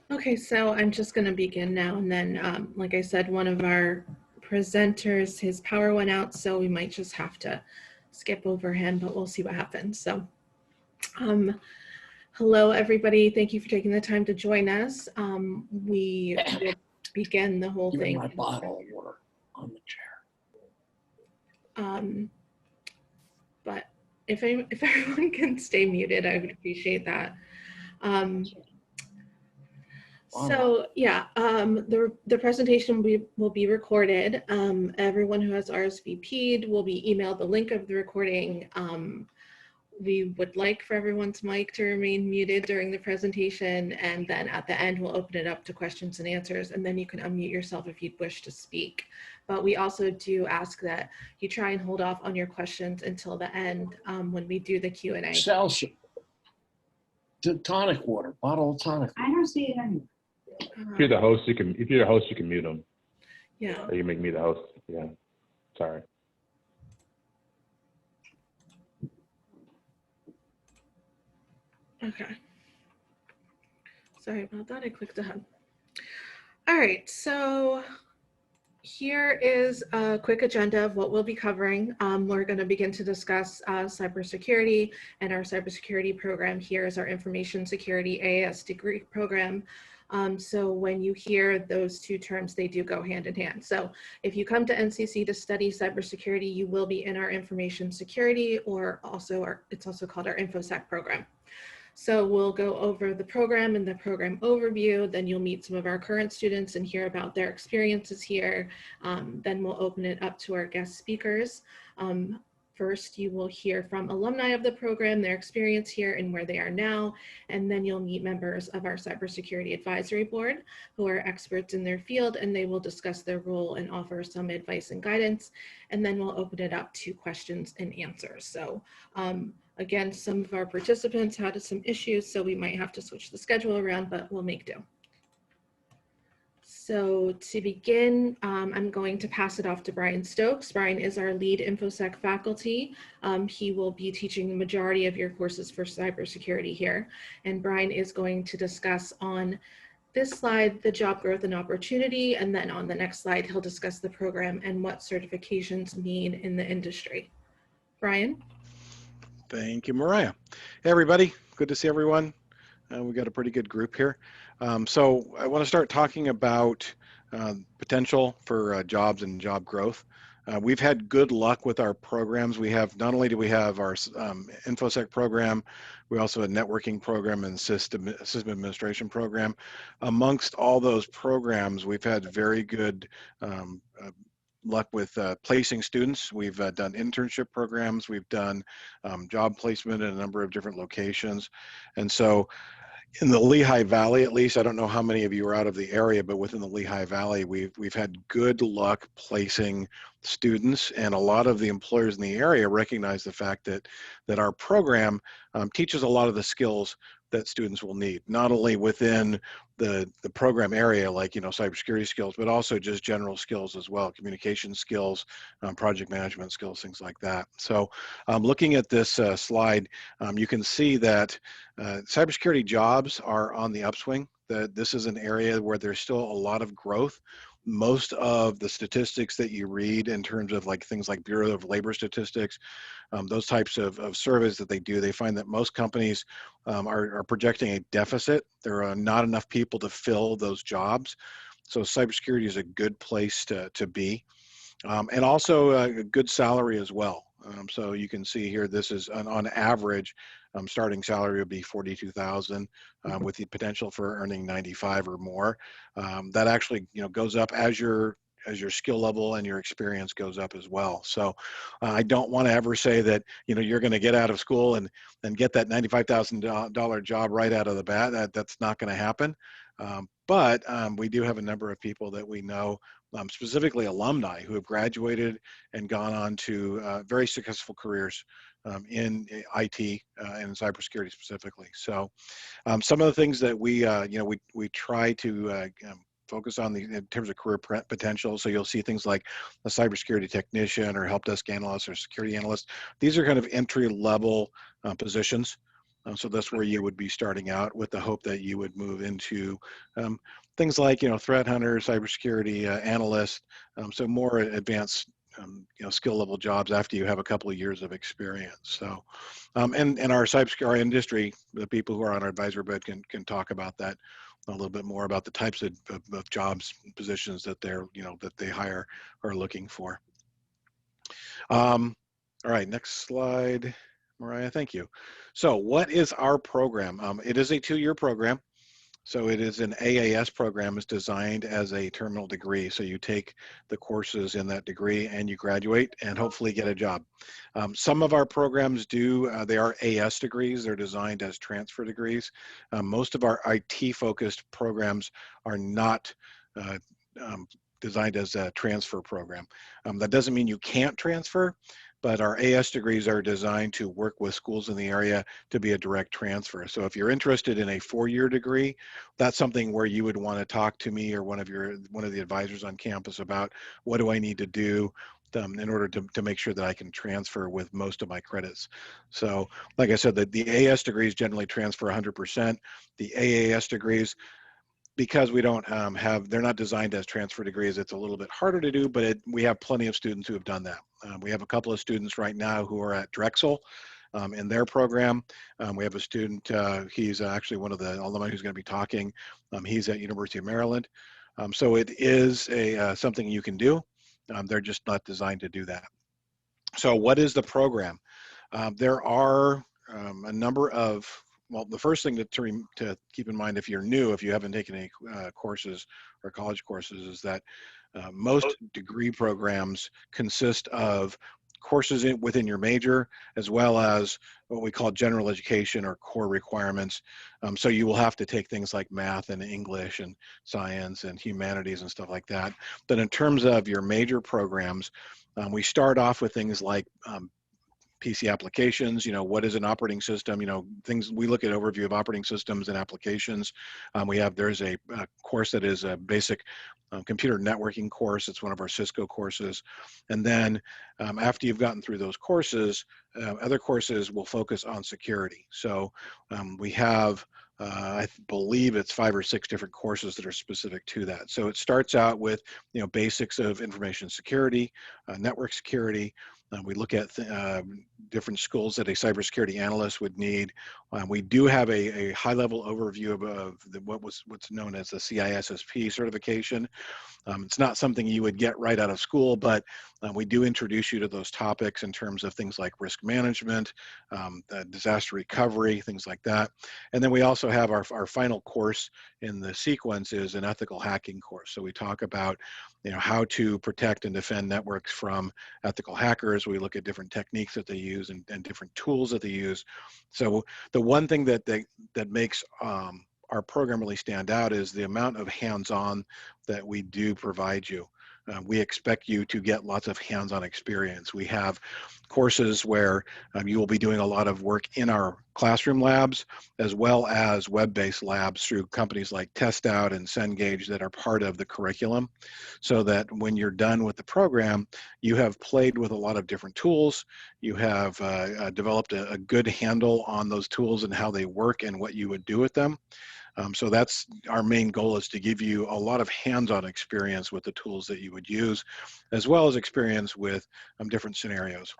Okay, so I'm just going to begin now, and then, like I said, one of our presenters, his power went out, so we might just have to skip over him, but we'll see what happens. So, um, hello, everybody. Thank you for taking the time to join us. We will begin the whole Give thing. my bottle of water on the chair. But if everyone can stay muted, I would appreciate that. So yeah, the presentation will be recorded. Everyone who has RSVP'd will be emailed the link of the recording. We would like for everyone's mic to remain muted during the presentation, and then at the end we'll open it up to questions and answers, and then you can unmute yourself if you'd wish to speak. But we also do ask that you try and hold off on your questions until the end when we do the Q&A. Celsius. Tonic water, bottle of tonic water. I don't see it anywhere. If you're the host, you can. If you're the host, you can mute them. Yeah. Or you make me the host. Yeah. Sorry. Okay. Sorry about that. I clicked ahead. All right. So here is a quick agenda of what we'll be covering. We're going to begin to discuss cybersecurity, and our cybersecurity program here is our information security AAS degree program. So when you hear those two terms, they do go hand in hand. So if you come to NCC to study cybersecurity, you will be in our information security, or also it's also called our InfoSec program. So we'll go over the program and the program overview, then you'll meet some of our current students and hear about their experiences here. Then we'll open it up to our guest speakers. First, you will hear from alumni of the program, their experience here and where they are now, and then you'll meet members of our Cybersecurity Advisory Board who are experts in their field, and they will discuss their role and offer some advice and guidance, and then we'll open it up to questions and answers. So again, some of our participants had some issues, so we might have to switch the schedule around, but we'll make do. So to begin, I'm going to pass it off to Brian Stokes. Brian is our lead InfoSec faculty. He will be teaching the majority of your courses for cybersecurity here. And Brian is going to discuss on this slide the job growth and opportunity, and then on the next slide, he'll discuss the program and what certifications mean in the industry. Brian? Thank you, Mariah. Hey, everybody. Good to see everyone. We've got a pretty good group here. So I want to start talking about potential for jobs and job growth. We've had good luck with our programs. We have, not only do we have our InfoSec program, we also have a networking program and system administration program. Amongst all those programs, we've had very good luck with placing students. We've done internship programs. We've done job placement in a number of different locations. And so in the Lehigh Valley, at least, I don't know how many of you are out of the area, but within the Lehigh Valley, we've had good luck placing students, and a lot of the employers in the area recognize the fact that our program teaches a lot of the skills that students will need, not only within the program area, like, you know, cybersecurity skills, but also just general skills as well, communication skills, project management skills, things like that. So looking at this slide, you can see that cybersecurity jobs are on the upswing. That this is an area where there's still a lot of growth. Most of the statistics that you read in terms of like things like Bureau of Labor Statistics, those types of surveys that they do, they find that most companies are projecting a deficit. There are not enough people to fill those jobs. So cybersecurity is a good place to be. And also a good salary as well. So you can see here, this is on average, starting salary would be $42,000 with the potential for earning 95 or more. That actually, you know, goes up as your skill level and your experience goes up as well. So I don't want to ever say that, you know, you're going to get out of school and get that $95,000 job right out of the bat. That's not going to happen. But we do have a number of people that we know, specifically alumni, who have graduated and gone on to very successful careers in IT and cybersecurity specifically. So some of the things that we, you know, we try to focus on in terms of career potential. So you'll see things like a cybersecurity technician or help desk analyst or security analyst. These are kind of entry level positions. So that's where you would be starting out, with the hope that you would move into things like, threat hunter, cybersecurity analyst, so more advanced skill level jobs after you have a couple of years of experience. So, and our cybersecurity industry, the people who are on our advisory board can talk about that a little bit more, about the types of jobs, positions that that they hire or are looking for. All right, next slide, Mariah, thank you. So what is our program? It is a 2-year program. So it is an AAS program. It's designed as a terminal degree. So you take the courses in that degree and you graduate and hopefully get a job. Some of our programs they are AS degrees. They're designed as transfer degrees. Most of our IT focused programs are not designed as a transfer program. That doesn't mean you can't transfer, but our AS degrees are designed to work with schools in the area to be a direct transfer. So if you're interested in a 4-year degree, that's something where you would want to talk to me or one of the advisors on campus about, what do I need to do in order to make sure that I can transfer with most of my credits. So like I said, the AS degrees generally transfer 100%. The AAS degrees, because we don't they're not designed as transfer degrees, it's a little bit harder to do, but we have plenty of students who have done that. We have a couple of students right now who are at Drexel in their program. We have a student, he's actually one of the alumni who's going to be talking. He's at University of Maryland. So it is something you can do. They're just not designed to do that. So what is the program? There are a number of, well, the first thing to keep in mind if you're new, if you haven't taken any courses or college courses, is that most degree programs consist of courses within your major, as well as what we call general education or core requirements. So you will have to take things like math and English and science and humanities and stuff like that. But in terms of your major programs, we start off with things like PC applications, what is an operating system, things. We look at overview of operating systems and applications. There's a course that is a basic computer networking course. It's one of our Cisco courses. And then after you've gotten through those courses, other courses will focus on security. So we have I believe it's 5 or 6 different courses that are specific to that. So it starts out with, basics of information security, network security. We look at different skills that a cybersecurity analyst would need. We do have a high-level overview of what's known as the CISSP certification. It's not something you would get right out of school, but we do introduce you to those topics in terms of things like risk management, disaster recovery, things like that. And then we also have our final course in the sequence is an ethical hacking course. So we talk about how to protect and defend networks from ethical hackers. We look at different techniques that they use and different tools that they use. So the one thing that makes our program really stand out is the amount of hands-on that we do provide you. We expect you to get lots of hands-on experience. We have courses where you will be doing a lot of work in our classroom labs, as well as web-based labs through companies like TestOut and Cengage that are part of the curriculum, so that when you're done with the program, you have played with a lot of different tools. You have developed a good handle on those tools and how they work and what you would do with them. So that's our main goal, is to give you a lot of hands-on experience with the tools that you would use, as well as experience with different scenarios.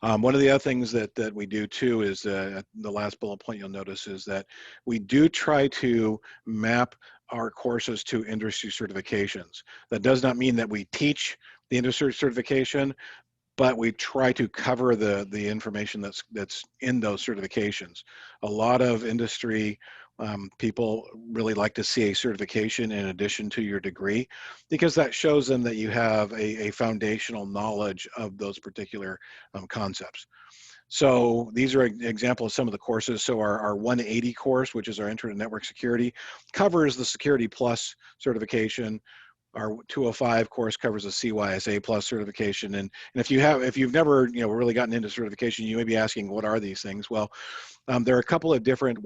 One of the other things that we do too is the last bullet point you'll notice is that we do try to map our courses to industry certifications. That does not mean that we teach the industry certification, but we try to cover the information that's in those certifications. A lot of industry people really like to see a certification in addition to your degree, because that shows them that you have a foundational knowledge of those particular concepts. So these are examples of some of the courses. So our 180 course, which is our Intro to Network Security, covers the Security Plus certification. Our 205 course covers a CYSA Plus certification. And if you've never really gotten into certification, you may be asking, what are these things? Well, there are a couple of different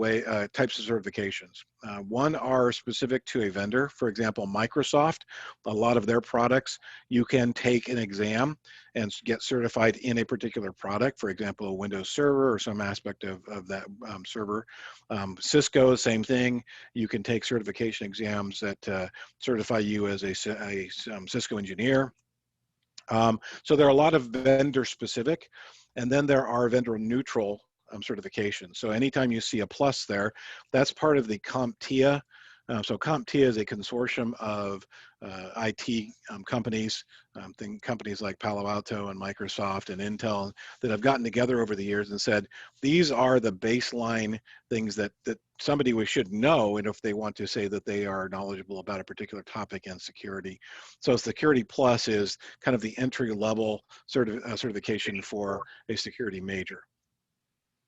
types of certifications. One are specific to a vendor. For example, Microsoft, a lot of their products, you can take an exam and get certified in a particular product, for example, a Windows server or some aspect of that server. Cisco, same thing. You can take certification exams that certify you as a Cisco engineer. So there are a lot of vendor specific, and then there are vendor neutral certifications. So anytime you see a plus there, that's part of the CompTIA. So CompTIA is a consortium of IT companies, companies like Palo Alto and Microsoft and Intel that have gotten together over the years and said, these are the baseline things that somebody should know, and if they want to say that they are knowledgeable about a particular topic in security. So Security Plus is kind of the entry level certification for a security major.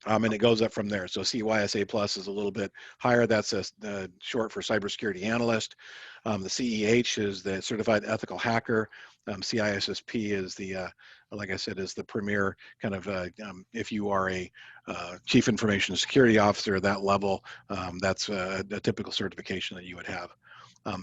And it goes up from there. So CYSA Plus is a little bit higher. That's short for Cybersecurity Analyst. The CEH is the Certified Ethical Hacker. CISSP is the, like I said, is the premier kind of, if you are a Chief Information Security Officer at that level, that's a typical certification that you would have.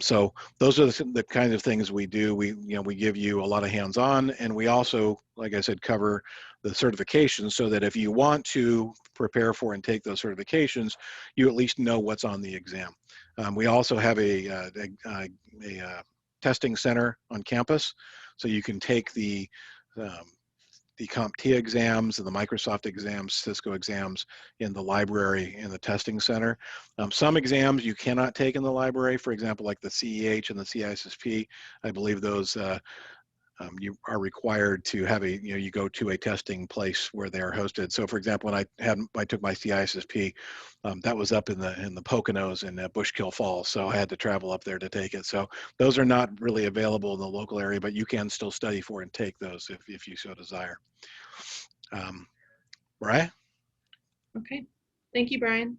So those are the kind of things we do. We give you a lot of hands-on, and we also, like I said, cover the certifications so that if you want to prepare for and take those certifications, you at least know what's on the exam. We also have a testing center on campus, so you can take the CompTIA exams and the Microsoft exams, Cisco exams in the library in the testing center. Some exams you cannot take in the library, for example, like the CEH and the CISSP. I believe those you are required to have you go to a testing place where they are hosted. So for example, when I took my CISSP, that was up in the Poconos in Bushkill Falls. So I had to travel up there to take it. So those are not really available in the local area, but you can still study for and take those if you so desire. Mariah? Okay, thank you, Brian.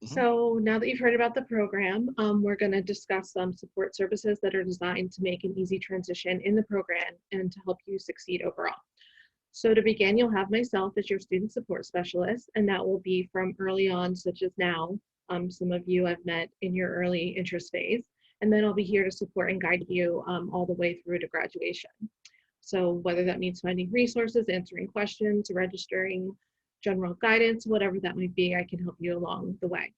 Mhm. So now that you've heard about the program, we're going to discuss some support services that are designed to make an easy transition in the program and to help you succeed overall. So to begin, you'll have myself as your student support specialist, and that will be from early on, such as now. Some of you I've met in your early interest phase, and then I'll be here to support and guide you all the way through to graduation. So whether that means finding resources, answering questions, registering, general guidance, whatever that might be, I can help you along the way.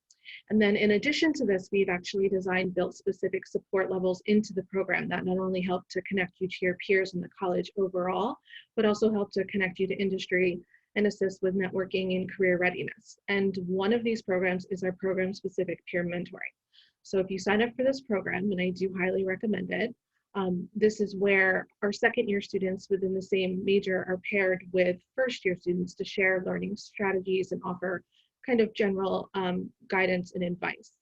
And then in addition to this, we've actually built specific support levels into the program that not only help to connect you to your peers in the college overall, but also help to connect you to industry and assist with networking and career readiness. And one of these programs is our program-specific peer mentoring. So if you sign up for this program, and I do highly recommend it, this is where our second year students within the same major are paired with first year students to share learning strategies and offer kind of general guidance and advice.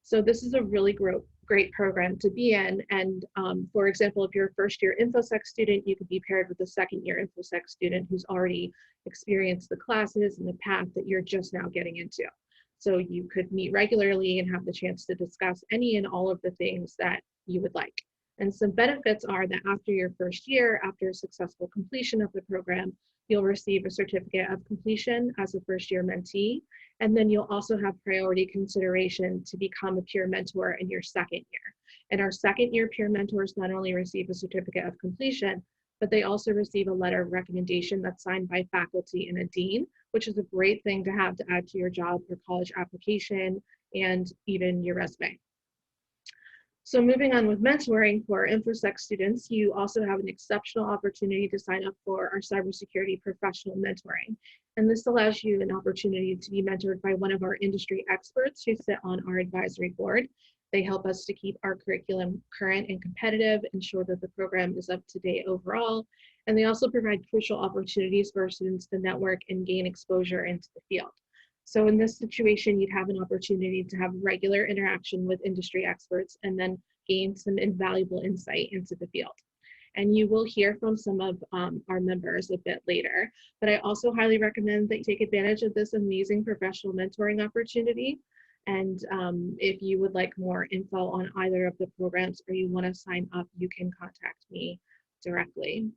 So this is a really great program to be in. And for example, if you're a first year InfoSec student, you could be paired with a second year InfoSec student who's already experienced the classes and the path that you're just now getting into. So you could meet regularly and have the chance to discuss any and all of the things that you would like. And some benefits are that after your first year, after successful completion of the program, you'll receive a certificate of completion as a first year mentee. And then you'll also have priority consideration to become a peer mentor in your second year. And our second year peer mentors not only receive a certificate of completion, but they also receive a letter of recommendation that's signed by faculty and a dean, which is a great thing to have to add to your job or college application and even your resume. So moving on with mentoring for InfoSec students, you also have an exceptional opportunity to sign up for our cybersecurity professional mentoring. And this allows you an opportunity to be mentored by one of our industry experts who sit on our advisory board. They help us to keep our curriculum current and competitive, ensure that the program is up to date overall, and they also provide crucial opportunities for our students to network and gain exposure into the field. So in this situation, you'd have an opportunity to have regular interaction with industry experts and then gain some invaluable insight into the field. And you will hear from some of our members a bit later, but I also highly recommend that you take advantage of this amazing professional mentoring opportunity. And if you would like more info on either of the programs or you want to sign up, you can contact me directly.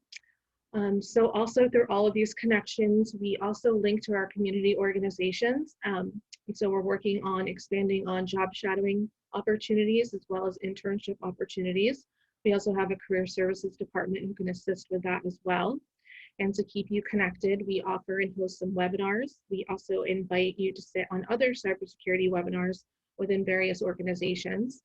So also through all of these connections, we also link to our community organizations. And so we're working on expanding on job shadowing opportunities as well as internship opportunities. We also have a career services department who can assist with that as well. And to keep you connected, we offer and host some webinars. We also invite you to sit on other cybersecurity webinars within various organizations.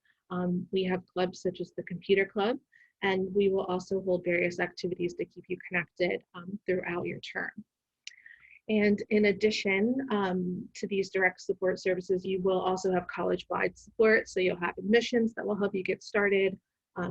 We have clubs such as the Computer Club, and we will also hold various activities to keep you connected throughout your term. And in addition to these direct support services, you will also have college-wide support. So you'll have admissions that will help you get started.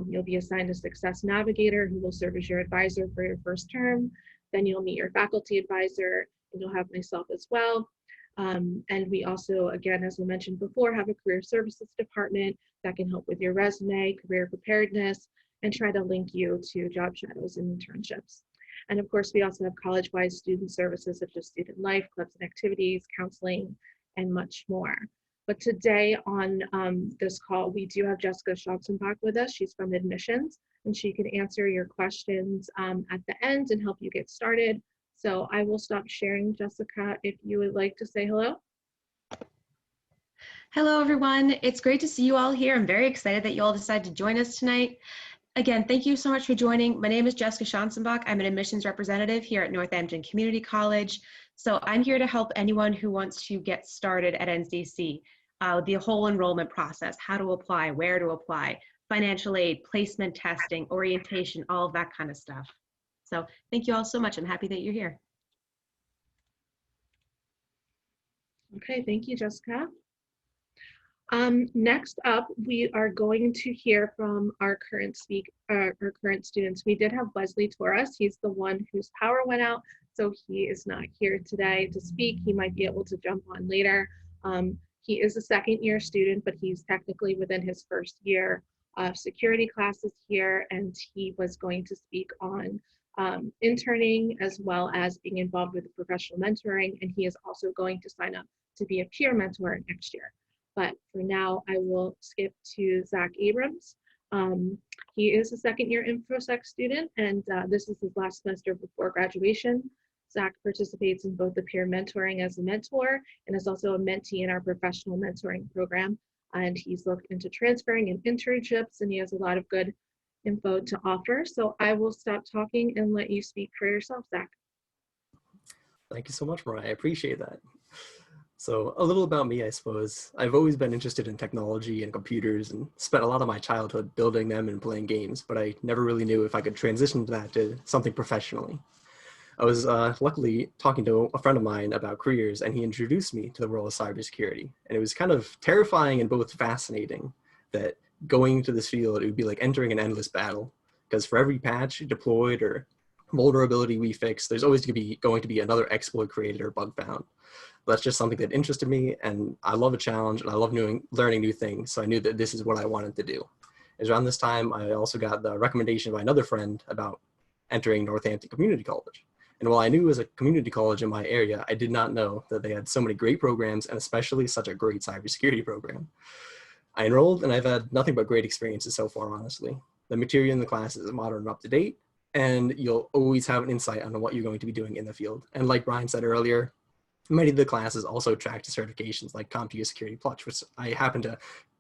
You'll be assigned a success navigator who will serve as your advisor for your first term. Then you'll meet your faculty advisor, and you'll have myself as well. And we also, again, as we mentioned before, have a career services department that can help with your resume, career preparedness, and try to link you to job shadows and internships. And of course, we also have college-wide student services such as student life, clubs and activities, counseling, and much more. But today on this call, we do have Jessica Schatzenbach with us. She's from admissions, and she can answer your questions at the end and help you get started. So I will stop sharing, Jessica, if you would like to say hello. Hello, everyone. It's great to see you all here. I'm very excited that you all decided to join us tonight. Again, thank you so much for joining. My name is Jessica Schatzenbach. I'm an admissions representative here at Northampton Community College. So I'm here to help anyone who wants to get started at NCC. The whole enrollment process, how to apply, where to apply, financial aid, placement testing, orientation, all of that kind of stuff. So thank you all so much. I'm happy that you're here. Okay, thank you, Jessica. Next up, we are going to hear from our current students. We did have Wesley Torres. He's the one whose power went out, so he is not here today to speak. He might be able to jump on later. He is a second-year student, but he's technically within his first year of security classes here, and he was going to speak on interning as well as being involved with professional mentoring, and he is also going to sign up to be a peer mentor next year. But for now, I will skip to Zach Abrams. He is a second-year InfoSec student, and this is his last semester before graduation. Zach participates in both the peer mentoring as a mentor and is also a mentee in our professional mentoring program. And he's looked into transferring and internships, and he has a lot of good info to offer. So I will stop talking and let you speak for yourself, Zach. Thank you so much, Mariah. I appreciate that. So a little about me, I suppose. I've always been interested in technology and computers and spent a lot of my childhood building them and playing games, but I never really knew if I could transition that to something professionally. I was luckily talking to a friend of mine about careers, and he introduced me to the world of cybersecurity. And it was kind of terrifying and both fascinating that going into this field, it would be like entering an endless battle, because for every patch deployed or vulnerability we fix, there's always going to be another exploit created or bug found. That's just something that interested me, and I love a challenge, and I love learning new things, so I knew that this is what I wanted to do. It was around this time I also got the recommendation by another friend about entering Northampton Community College. And while I knew it was a community college in my area, I did not know that they had so many great programs, and especially such a great cybersecurity program. I enrolled, and I've had nothing but great experiences so far, honestly. The material in the classes is modern and up to date, and you'll always have an insight on what you're going to be doing in the field. And like Brian said earlier, many of the classes also track to certifications like CompTIA Security Plus, which I happened to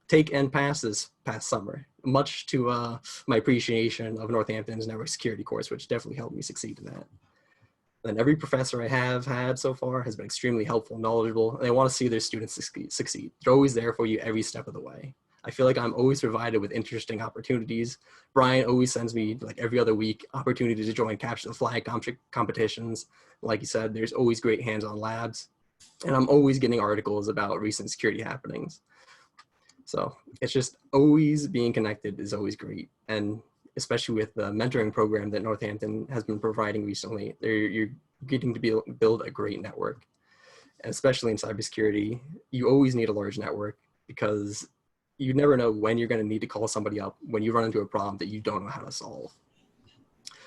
take and pass this past summer, much to my appreciation of Northampton's network security course, which definitely helped me succeed in that. And every professor I have had so far has been extremely helpful and knowledgeable, and they want to see their students succeed. They're always there for you every step of the way. I feel like I'm always provided with interesting opportunities. Brian always sends me, like every other week, opportunities to join capture the flag competitions. Like you said, there's always great hands-on labs, and I'm always getting articles about recent security happenings. So it's just always being connected is always great. And especially with the mentoring program that Northampton has been providing recently, you're getting to build a great network. And especially in cybersecurity, you always need a large network because you never know when you're going to need to call somebody up when you run into a problem that you don't know how to solve.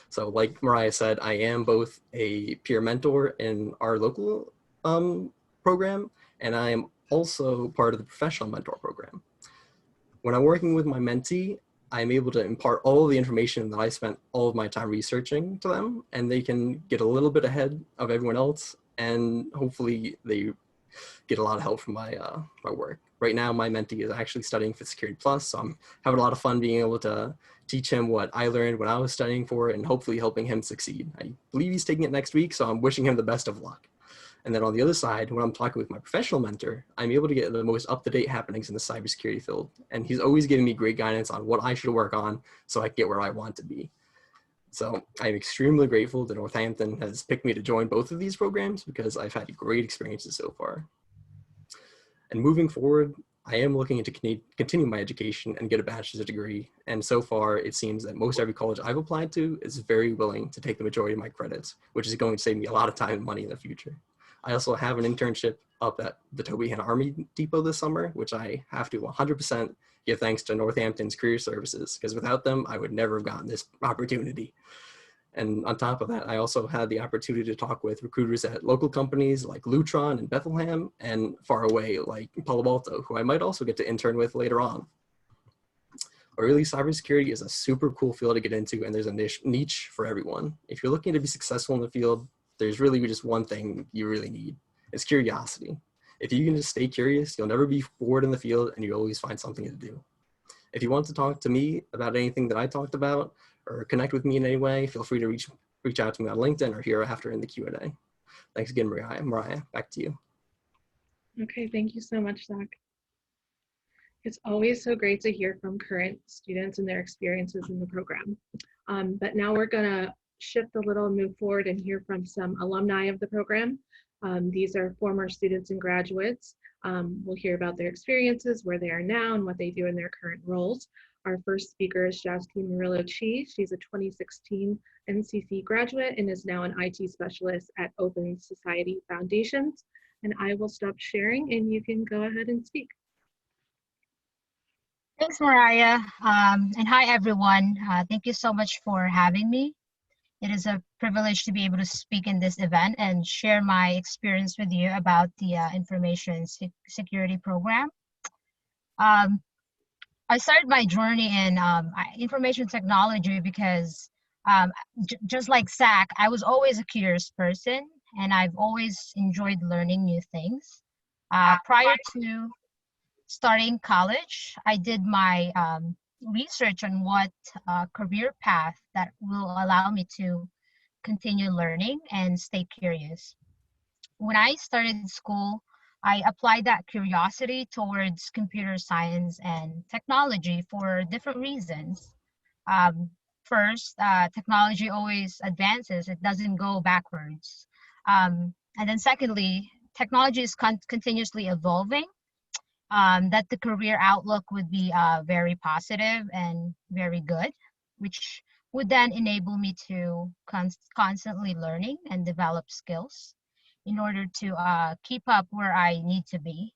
So like Mariah said, I am both a peer mentor in our local program, and I am also part of the professional mentor program. When I'm working with my mentee, I'm able to impart all of the information that I spent all of my time researching to them, and they can get a little bit ahead of everyone else, and hopefully they get a lot of help from my work. Right now, my mentee is actually studying for Security Plus, so I'm having a lot of fun being able to teach him what I learned when I was studying for it, and hopefully helping him succeed. I believe he's taking it next week, so I'm wishing him the best of luck. And then on the other side, when I'm talking with my professional mentor, I'm able to get the most up-to-date happenings in the cybersecurity field. And he's always giving me great guidance on what I should work on so I can get where I want to be. So I'm extremely grateful that Northampton has picked me to join both of these programs because I've had great experiences so far. And moving forward, I am looking to continue my education and get a bachelor's degree. And so far, it seems that most every college I've applied to is very willing to take the majority of my credits, which is going to save me a lot of time and money in the future. I also have an internship up at the Toby Hanna Army Depot this summer, which I have to 100% give thanks to Northampton's Career Services, because without them, I would never have gotten this opportunity. And on top of that, I also had the opportunity to talk with recruiters at local companies like Lutron and Bethlehem, and far away like Palo Alto, who I might also get to intern with later on. But really, cybersecurity is a super cool field to get into, and there's a niche for everyone. If you're looking to be successful in the field, there's really just one thing you really need. It's curiosity. If you can just stay curious, you'll never be bored in the field, and you'll always find something to do. If you want to talk to me about anything that I talked about, or connect with me in any way, feel free to reach out to me on LinkedIn or here after in the Q&A. Thanks again, Mariah. Mariah, back to you. Okay, thank you so much, Zach. It's always so great to hear from current students and their experiences in the program. But now we're gonna shift a little and move forward and hear from some alumni of the program. These are former students and graduates. We'll hear about their experiences, where they are now, and what they do in their current roles. Our first speaker is Justine Murillo-Chi. She's a 2016 NCC graduate and is now an IT specialist at Open Society Foundations. And I will stop sharing and you can go ahead and speak. Thanks, Mariah. And hi, everyone. Thank you so much for having me. It is a privilege to be able to speak in this event and share my experience with you about the information security program. I started my journey in information technology because just like Zach, I was always a curious person and I've always enjoyed learning new things. Prior to starting college, I did my research on what career path that will allow me to continue learning and stay curious. When I started school, I applied that curiosity towards computer science and technology for different reasons. First, technology always advances, it doesn't go backwards. And then secondly, technology is continuously evolving, that the career outlook would be very positive and very good, which would then enable me to constantly learning and develop skills in order to keep up where I need to be.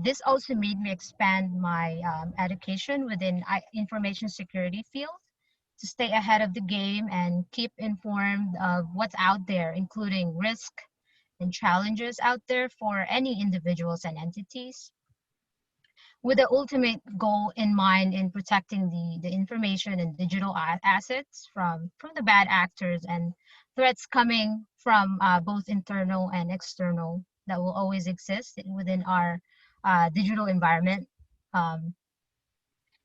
This also made me expand my education within information security field to stay ahead of the game and keep informed of what's out there, including risk and challenges out there for any individuals and entities, with the ultimate goal in mind in protecting the information and digital assets from the bad actors and threats coming from both internal and external that will always exist within our digital environment.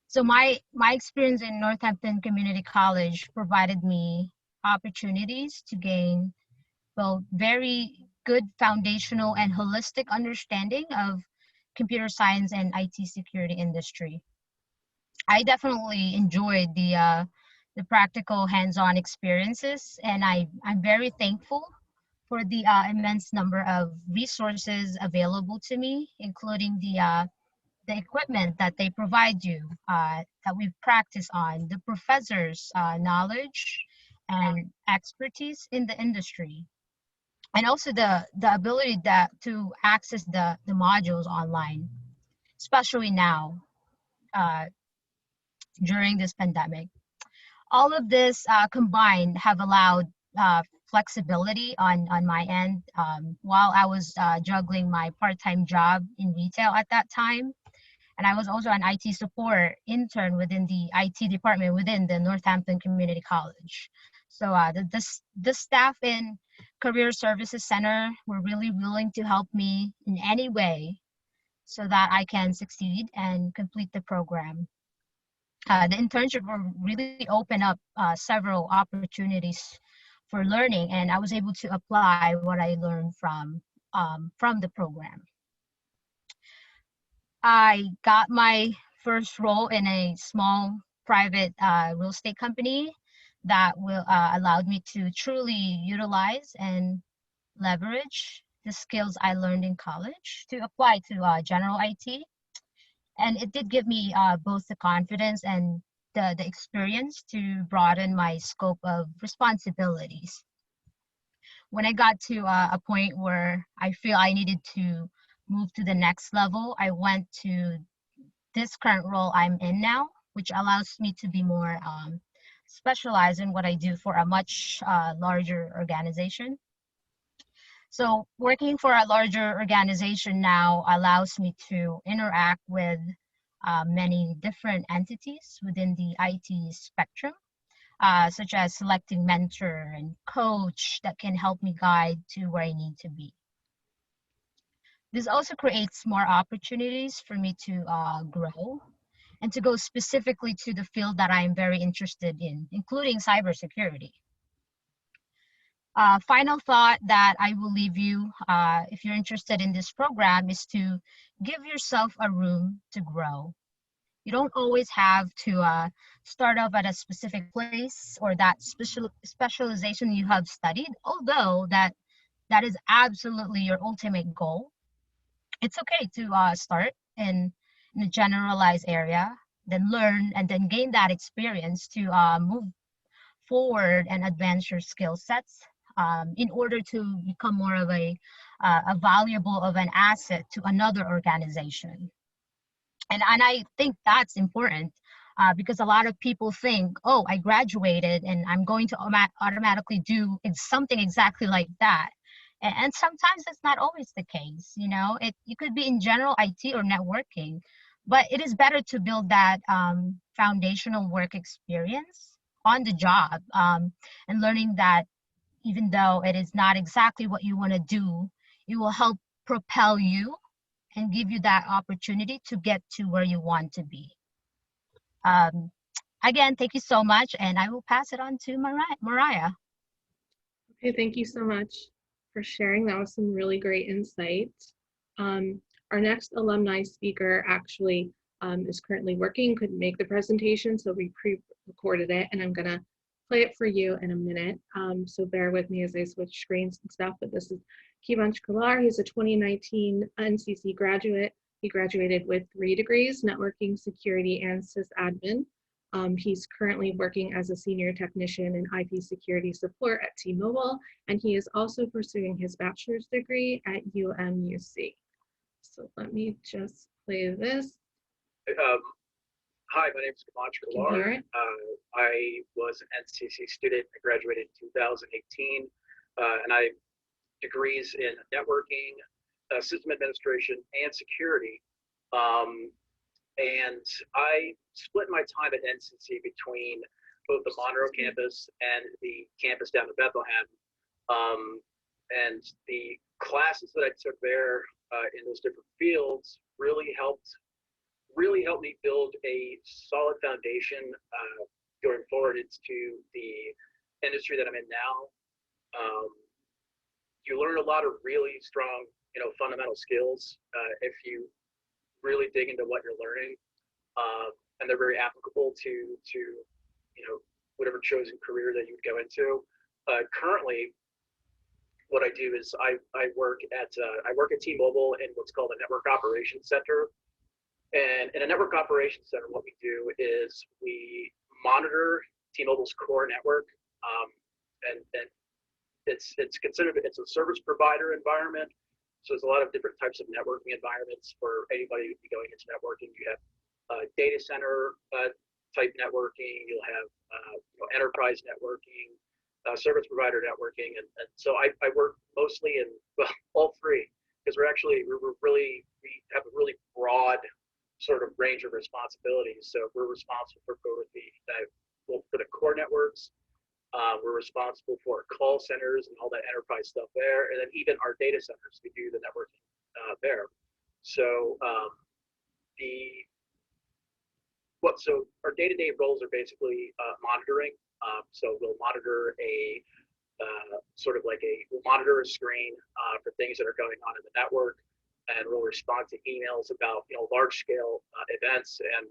So my experience in Northampton Community College provided me opportunities to gain, well, very good foundational and holistic understanding of computer science and IT security industry. I definitely enjoyed the practical hands-on experiences, and I'm very thankful for the immense number of resources available to me, including the equipment that they provide you, that we practice on, the professors' knowledge and expertise in the industry, and also the ability to access the modules online, especially now during this pandemic. All of this combined have allowed flexibility on my end while I was juggling my part-time job in retail at that time. And I was also an IT support intern within the IT department within the Northampton Community College. So the staff in Career Services Center were really willing to help me in any way so that I can succeed and complete the program. The internship will really open up several opportunities for learning, and I was able to apply what I learned from the program. I got my first role in a small private real estate company that will allowed me to truly utilize and leverage the skills I learned in college to apply to general IT. And it did give me both the confidence and the experience to broaden my scope of responsibilities. When I got to a point where I feel I needed to move to the next level, I went to this current role I'm in now, which allows me to be more specialized in what I do for a much larger organization. So working for a larger organization now allows me to interact with many different entities within the IT spectrum, such as selecting mentor and coach that can help me guide to where I need to be. This also creates more opportunities for me to grow and to go specifically to the field that I'm very interested in, including cybersecurity. Final thought that I will leave you, if you're interested in this program, is to give yourself a room to grow. You don't always have to start off at a specific place or that specialization you have studied, although that is absolutely your ultimate goal. It's okay to start in a generalized area, then learn and then gain that experience to move forward and advance your skill sets in order to become more of a valuable of an asset to another organization. And I think that's important because a lot of people think, oh, I graduated and I'm going to automatically do something exactly like that. And sometimes it's not always the case. You know, you could be in general IT or networking, but it is better to build that foundational work experience on the job and learning that even though it is not exactly what you want to do, it will help propel you and give you that opportunity to get to where you want to be. Um, Again, thank you so much, and I will pass it on to Mariah. Okay, thank you so much for sharing. That was some really great insight. Our next alumni speaker actually is currently working, couldn't make the presentation, so we pre-recorded it, and I'm gonna play it for you in a minute. So bear with me as I switch screens and stuff, but this is Kivanch Kalar. He's a 2019 NCC graduate. He graduated with 3 degrees, networking, security, and sysadmin. He's currently working as a senior technician in IP security support at T-Mobile, and he is also pursuing his bachelor's degree at UMUC. So let me just play this. Hi, my name is Kamanch Kalar. I was an NCC student. I graduated in 2018, and I have degrees in networking, system administration, and security. And I split my time at NCC between both the Monroe campus and the campus down in Bethlehem. And the classes that I took there in those different fields really helped me build a solid foundation going forward into the industry that I'm in now. You learn a lot of really strong, fundamental skills if you really dig into what you're learning, and they're very applicable to whatever chosen career that you would go into. Currently, what I do is I work at T-Mobile in what's called a network operations center. And in a network operations center, what we do is we monitor T-Mobile's core network, and it's a service provider environment. So there's a lot of different types of networking environments for anybody who'd be going into networking. You have data center type networking. You'll have enterprise networking, service provider networking, and so I work mostly in all three because we have a really broad sort of range of responsibilities. So we're responsible for both for the core networks. We're responsible for call centers and all that enterprise stuff there, and then even our data centers, we do the networking there. So so our day-to-day roles are basically monitoring. So we'll monitor we'll monitor a screen for things that are going on in the network, and we'll respond to emails about large-scale events. And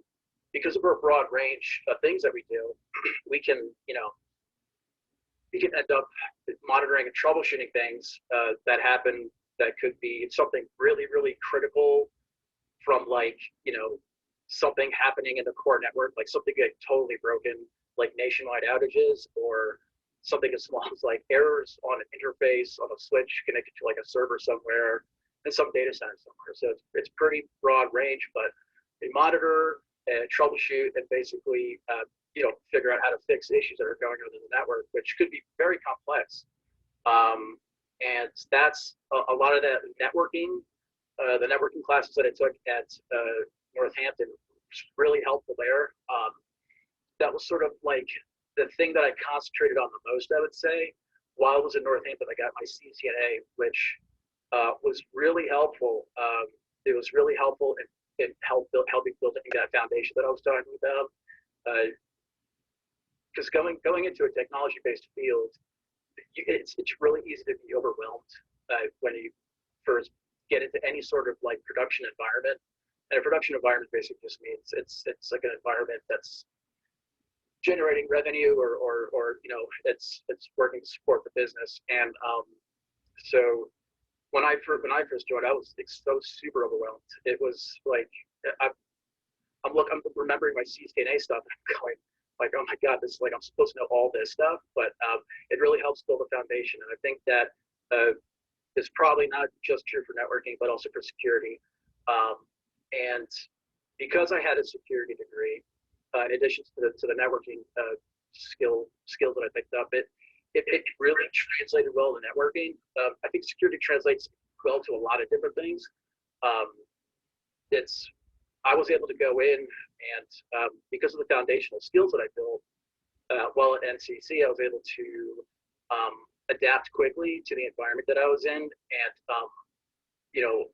because of our broad range of things that we do, we can end up monitoring and troubleshooting things that happen that could be something really, really critical, from something happening in the core network, like something getting totally broken, like nationwide outages, or something as small as like errors on an interface on a switch connected to like a server somewhere in some data center somewhere. So it's pretty broad range, but we monitor and troubleshoot and basically figure out how to fix issues that are going on in the network, which could be very complex. And that's a lot of that networking. The networking classes that I took at Northampton was really helpful there. That was sort of like the thing that I concentrated on the most, I would say. While I was in Northampton, I got my CCNA, which was really helpful. It was really helpful in helping building that foundation that I was talking about. Because going into a technology-based field, it's really easy to be overwhelmed when you first get into any sort of like production environment. And a production environment basically just means it's like an environment that's generating revenue, or it's working to support the business. And so when I first joined, I was so super overwhelmed. It was like I'm remembering my CCNA stuff, and I'm going like, oh my God, this is like, I'm supposed to know all this stuff, but it really helps build a foundation. And I think that is probably not just true for networking, but also for security. And because I had a security degree, in addition to the networking skills that I picked up, it really translated well to networking. I think security translates well to a lot of different things. I was able to go in and because of the foundational skills that I built while at NCC, I was able to adapt quickly to the environment that I was in, and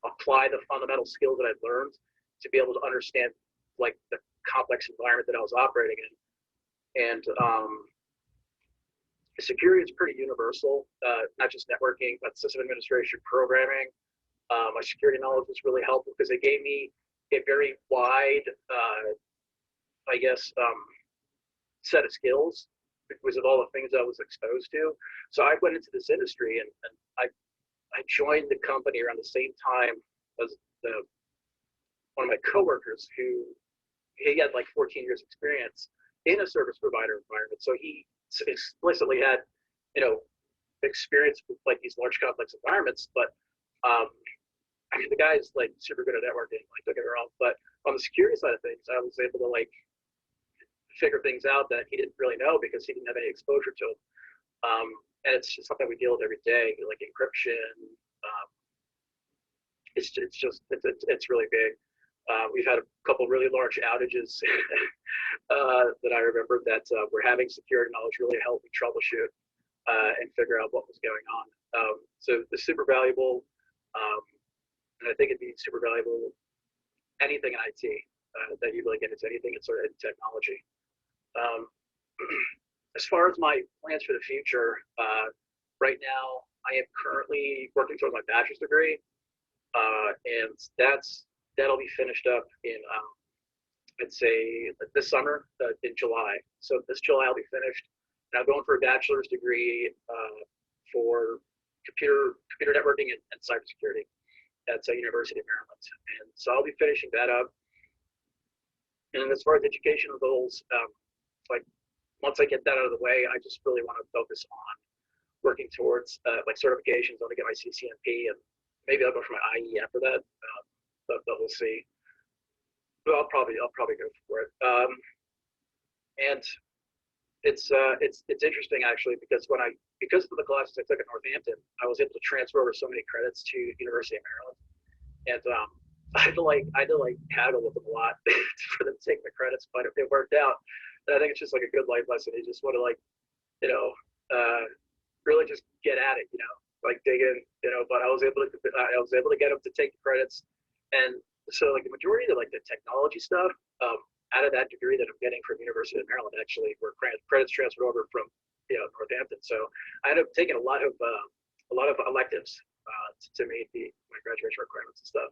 apply the fundamental skills that I've learned to be able to understand like the complex environment that I was operating in. And security is pretty universal, not just networking, but system administration, programming. My security knowledge was really helpful because it gave me a very wide, set of skills because of all the things I was exposed to. So I went into this industry, and I joined the company around the same time as one of my coworkers who he had like 14 years experience in a service provider environment. So he explicitly had, experience with like these large complex environments, but the guy's like super good at networking, like don't get me wrong, but on the security side of things, I was able to like figure things out that he didn't really know because he didn't have any exposure to them. And it's just something we deal with every day, like encryption. It's really big. We've had a couple really large outages that I remember that were having security knowledge really helped me troubleshoot and figure out what was going on. So it's super valuable. And I think it'd be super valuable anything in IT that you really get into anything in sort of technology. As far as my plans for the future, right now I am currently working towards my bachelor's degree, and that'll be finished up in I'd say this summer, in July. So this July I'll be finished, and I'm going for a bachelor's degree for computer networking and cybersecurity at University of Maryland. And so I'll be finishing that up. And as far as educational goals, like once I get that out of the way, I just really want to focus on working towards like certifications. I want to get my CCNP, and maybe I'll go for my IE after that, but we'll see. But I'll probably go for it. And it's interesting actually, because because of the classes I took at Northampton, I was able to transfer over so many credits to University of Maryland. And I had to like haggle with them a lot for them to take the credits, but it worked out. And I think it's just like a good life lesson. You just want to like, you know, really just get at it, like dig in, but I was able to get them to take the credits. And so like the majority of like the technology stuff, out of that degree that I'm getting from University of Maryland actually were credits transferred over from, Northampton. So I ended up taking a lot of electives to meet my graduation requirements and stuff.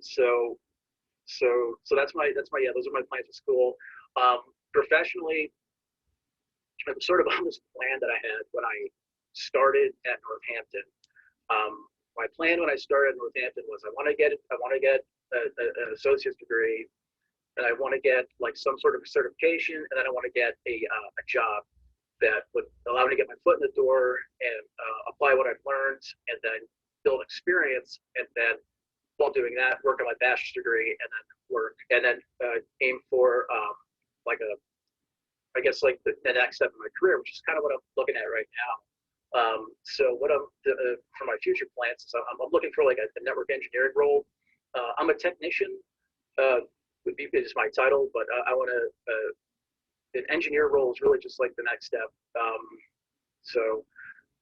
So that's my yeah, those are my plans for school. Professionally, I'm sort of on this plan that I had when I started at Northampton. My plan when I started at Northampton was I want to get an associate's degree, and I want to get like some sort of certification, and then I want to get a job that would allow me to get my foot in the door and apply what I've learned, and then build experience, and then while doing that, work on my bachelor's degree, and then aim for like I guess like the next step in my career, which is kind of what I'm looking at right now. So what for my future plans is I'm looking for like a network engineering role. I'm a technician, would be is my title, but I want to an engineer role is really just like the next step. So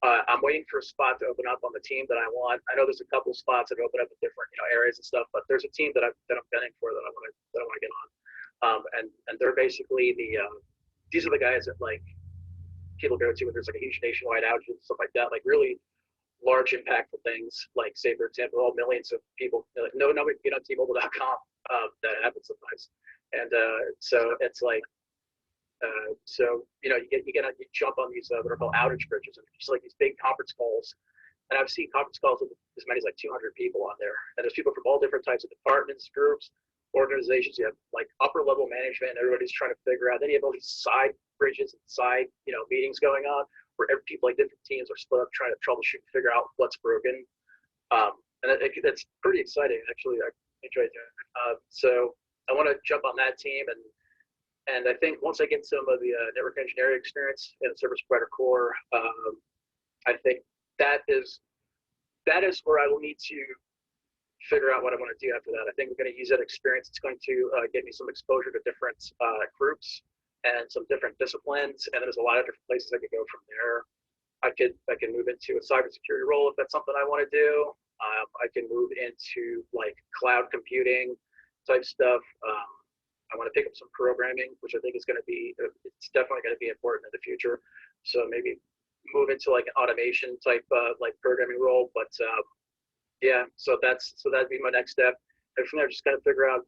I'm waiting for a spot to open up on the team that I want. I know there's a couple spots that open up in different areas and stuff, but there's a team that I'm gunning for that I want to get on. And they're basically these are the guys that like people go to when there's like a huge nationwide outage and stuff like that, like really large impactful things, like say for example, all millions of people, like nobody get on T-Mobile.com. That happens sometimes, and so it's like. So you jump on these what are called outage bridges, and just like these big conference calls. And I've seen conference calls with as many as like 200 people on there, and there's people from all different types of departments, groups, organizations. You have like upper level management, and everybody's trying to figure out. Then you have all these side bridges and side meetings going on where people like different teams are split up trying to troubleshoot and figure out what's broken. And that's pretty exciting actually. I enjoy doing it. So I want to jump on that team, and I think once I get some of the network engineering experience in the service provider core, I think that is where I will need to figure out what I want to do after that. I think we're going to use that experience. It's going to get me some exposure to different groups and some different disciplines, and there's a lot of different places I could go from there. I can move into a cybersecurity role if that's something I want to do. I can move into like cloud computing type stuff. I want to pick up some programming, which I think is going to be, it's definitely going to be important in the future. So maybe move into like an automation type, like programming role. But yeah, so that'd be my next step. And from there, just kind of figure out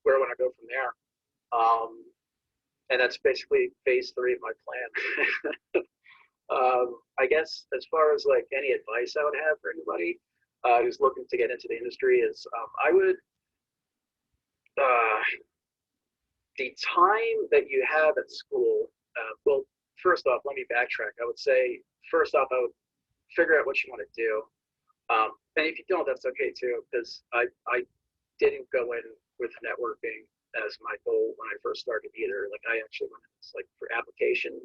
where I want to go from there. And that's basically phase 3 of my plan. I guess as far as like any advice I would have for anybody who's looking to get into the industry is I would, the time that you have at school, well, first off, let me backtrack. I would say, first off, I would figure out what you want to do. And if you don't, that's okay too, because I didn't go in with networking as my goal when I first started either. Like I actually went like for application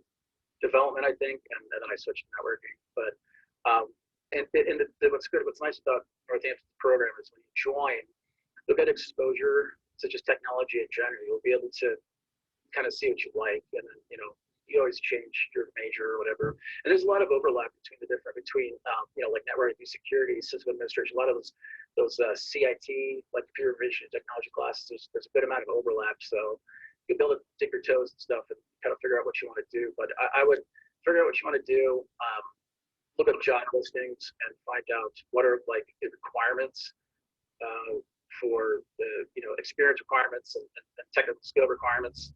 development, I think, and then I switched to networking. But what's nice about Northampton's program is when you join, you'll get exposure to just technology in general. You'll be able to kind of see what you like, and then you always change your major or whatever. And there's a lot of overlap between like networking, security, system administration. A lot of those CIT, like computer vision technology classes. There's a bit amount of overlap, so you'll be able to dip your toes and stuff and kind of figure out what you want to do. But I would figure out what you want to do. Look up job listings and find out what are like the requirements for the experience requirements and technical skill requirements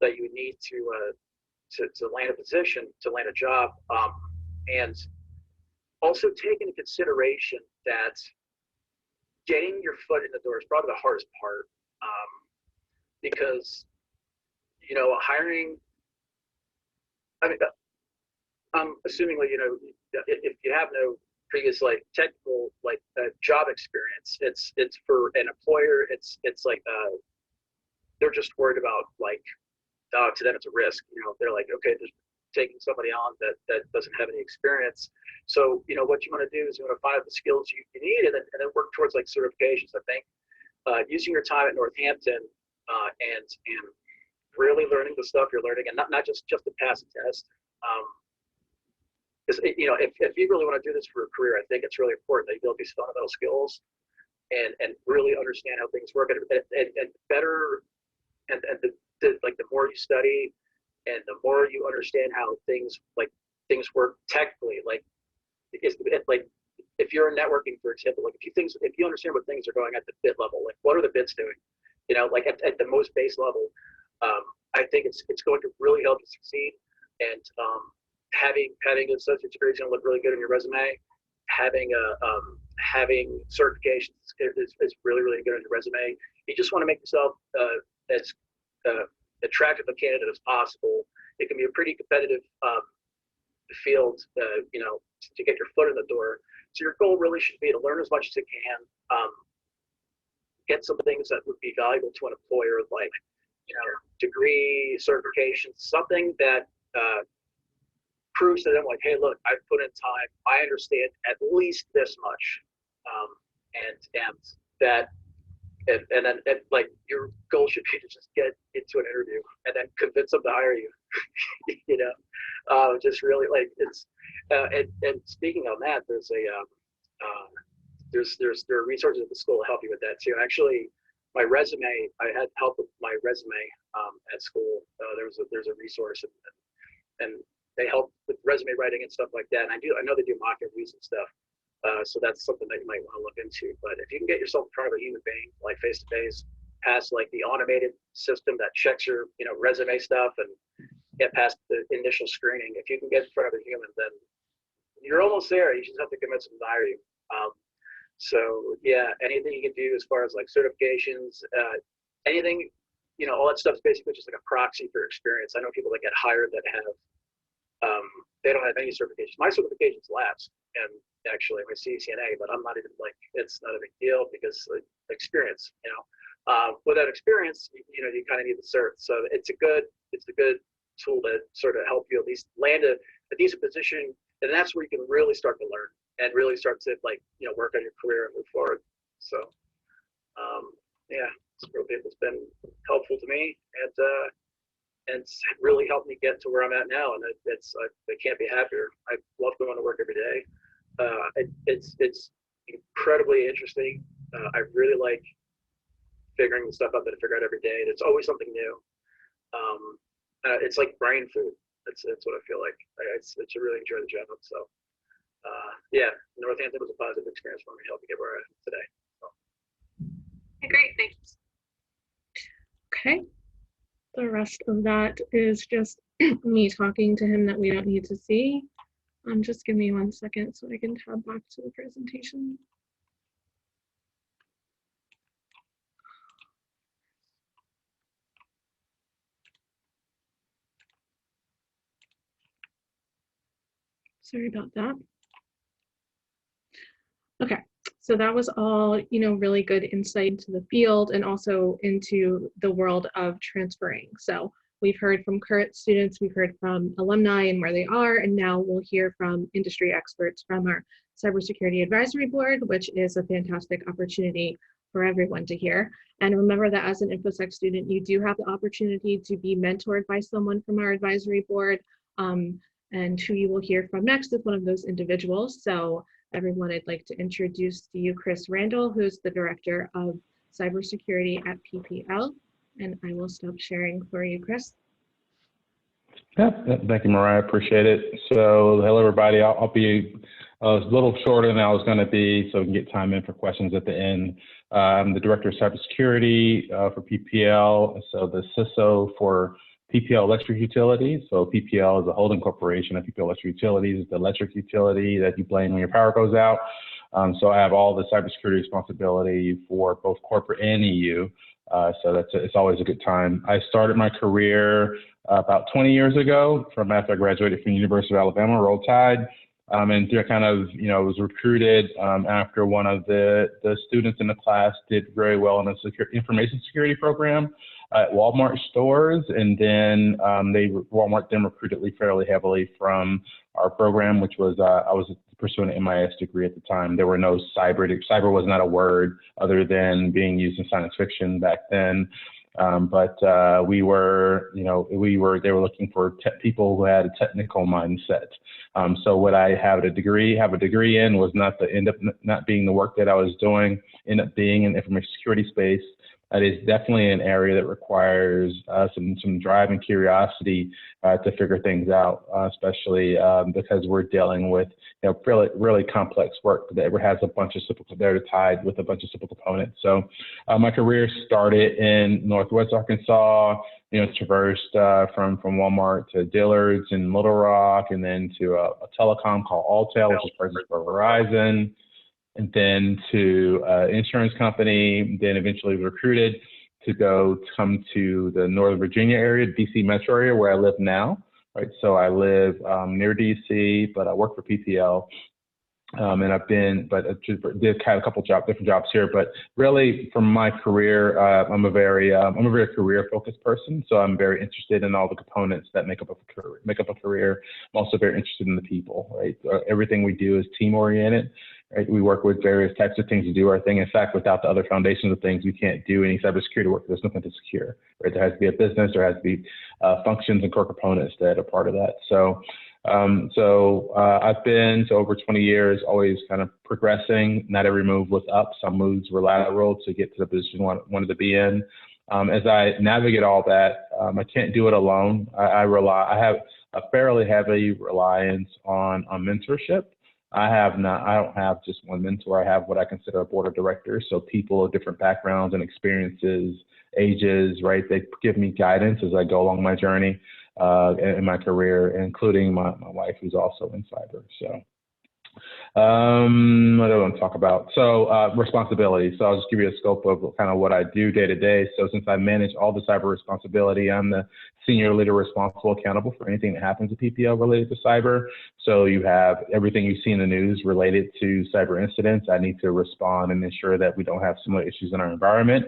that you need to land a position, to land a job, and also take into consideration that getting your foot in the door is probably the hardest part, because hiring. I mean, I'm assuming like if you have no previous like technical like job experience, it's for an employer, it's like they're just worried about like to them it's a risk. They're like, okay, they're taking somebody on that doesn't have any experience. So what you want to do is you want to find out the skills you need, and then work towards like certifications. I think using your time at Northampton and really learning the stuff you're learning, and not just to pass a test. Because if you really want to do this for a career, I think it's really important that you build these fundamental skills and really understand how things work, and better, and the more you study and the more you understand how things work technically, if you're in networking, for example, if you understand what things are going at the bit level, like what are the bits doing, at the most base level, I think it's going to really help you succeed. And having an associate's degree is going to look really good on your resume. Having certifications is really, really good on your resume. You just want to make yourself as attractive a candidate as possible. It can be a pretty competitive field, to get your foot in the door. So your goal really should be to learn as much as you can, get some things that would be valuable to an employer, like degree, certifications, something that proves to them, like, hey, look, I've put in time, I understand at least this much, and then your goal should be to just get into an interview and then convince them to hire you. Just really it's and speaking on that, there are resources at the school to help you with that too. Actually, my resume, I had help with my resume at school. There's a resource, and they help with resume writing and stuff like that. And I know they do mock interviews and stuff. So that's something that you might want to look into. But if you can get yourself in front of a human being, like face to face, past the automated system that checks your resume stuff and get past the initial screening, if you can get in front of a human, then you're almost there. You just have to convince them to hire you. So yeah, anything you can do as far as certifications, anything, all that stuff is basically just like a proxy for experience. I know people that get hired that have, they don't have any certifications. My certification's lapsed, and actually my CCNA, but I'm not even it's not a big deal because experience, without experience, you kind of need the cert. So it's a good tool to sort of help you at least land a decent position, and that's where you can really start to learn and really start to work on your career and move forward. So yeah, it's been helpful to me, and it's really helped me get to where I'm at now, and I can't be happier. I love going to work every day. It's incredibly interesting. I really like figuring the stuff out that I figure out every day. There's always something new. It's like brain food. That's what I feel like. It's I really enjoy the job. So yeah, Northampton was a positive experience for me to help me get where I am today. So. Okay, great, thanks. Okay, the rest of that is just me talking to him that we don't need to see. Just give me 1 second so I can tab back to the presentation. Sorry about that. Okay, so that was all, really good insight into the field and also into the world of transferring. So we've heard from current students, we've heard from alumni and where they are, and now we'll hear from industry experts from our Cybersecurity Advisory Board, which is a fantastic opportunity for everyone to hear. And remember that as an InfoSec student, you do have the opportunity to be mentored by someone from our advisory board, and who you will hear from next is one of those individuals. So everyone, I'd like to introduce to you Chris Randall, who's the Director of Cybersecurity at PPL. And I will stop sharing for you, Chris. Yeah, thank you, Mariah. Appreciate it. So hello, everybody. I'll be a little shorter than I was going to be, so we can get time in for questions at the end. I'm the Director of Cybersecurity for PPL, so the CISO for PPL Electric Utilities. So PPL is a holding corporation of PPL Electric Utilities. It's the electric utility that you blame when your power goes out. So I have all the cybersecurity responsibility for both corporate and EU. So it's always a good time. I started my career about 20 years ago from after I graduated from the University of Alabama, Roll Tide. And I kind of, was recruited after one of the students in the class did very well in the information security program. at Walmart stores, and then Walmart then recruited me fairly heavily from our program, which was I was pursuing an MIS degree at the time. There were no cyber was not a word other than being used in science fiction back then. But they were looking for people who had a technical mindset. So what I have a degree in was end up not being the work that I was doing, end up being in the information security space. That is definitely an area that requires some drive and curiosity to figure things out, especially because we're dealing with really, really complex work that has a bunch of simple, they're tied with a bunch of simple components. So my career started in Northwest Arkansas, traversed from Walmart to Dillard's in Little Rock, and then to a telecom called Alltel, which is present for Verizon, and then to an insurance company, then eventually recruited to come to the Northern Virginia area, DC metro area, where I live now, right? So I live near DC, but I work for PPL. And I did kind of a couple different jobs here, but really from my career, I'm a very career focused person. So I'm very interested in all the components that make up a career. I'm also very interested in the people, right? Everything we do is team oriented, right? We work with various types of things to do our thing. In fact, without the other foundations of things, we can't do any cybersecurity work. There's nothing to secure, right? There has to be a business, there has to be functions and core components that are part of that. So I've been over 20 years, always kind of progressing. Not every move was up. Some moves were lateral to get to the position I wanted to be in. As I navigate all that, I can't do it alone. I have a fairly heavy reliance on mentorship. I don't have just one mentor. I have what I consider a board of directors. So people of different backgrounds and experiences, ages, right? They give me guidance as I go along my journey. In my career, including my wife, who's also in cyber. So what do I want to talk about? So responsibility. So I'll just give you a scope of kind of what I do day to day. So since I manage all the cyber responsibility, I'm the senior leader responsible, accountable for anything that happens at PPL related to cyber. So you have everything you see in the news related to cyber incidents. I need to respond and ensure that we don't have similar issues in our environment.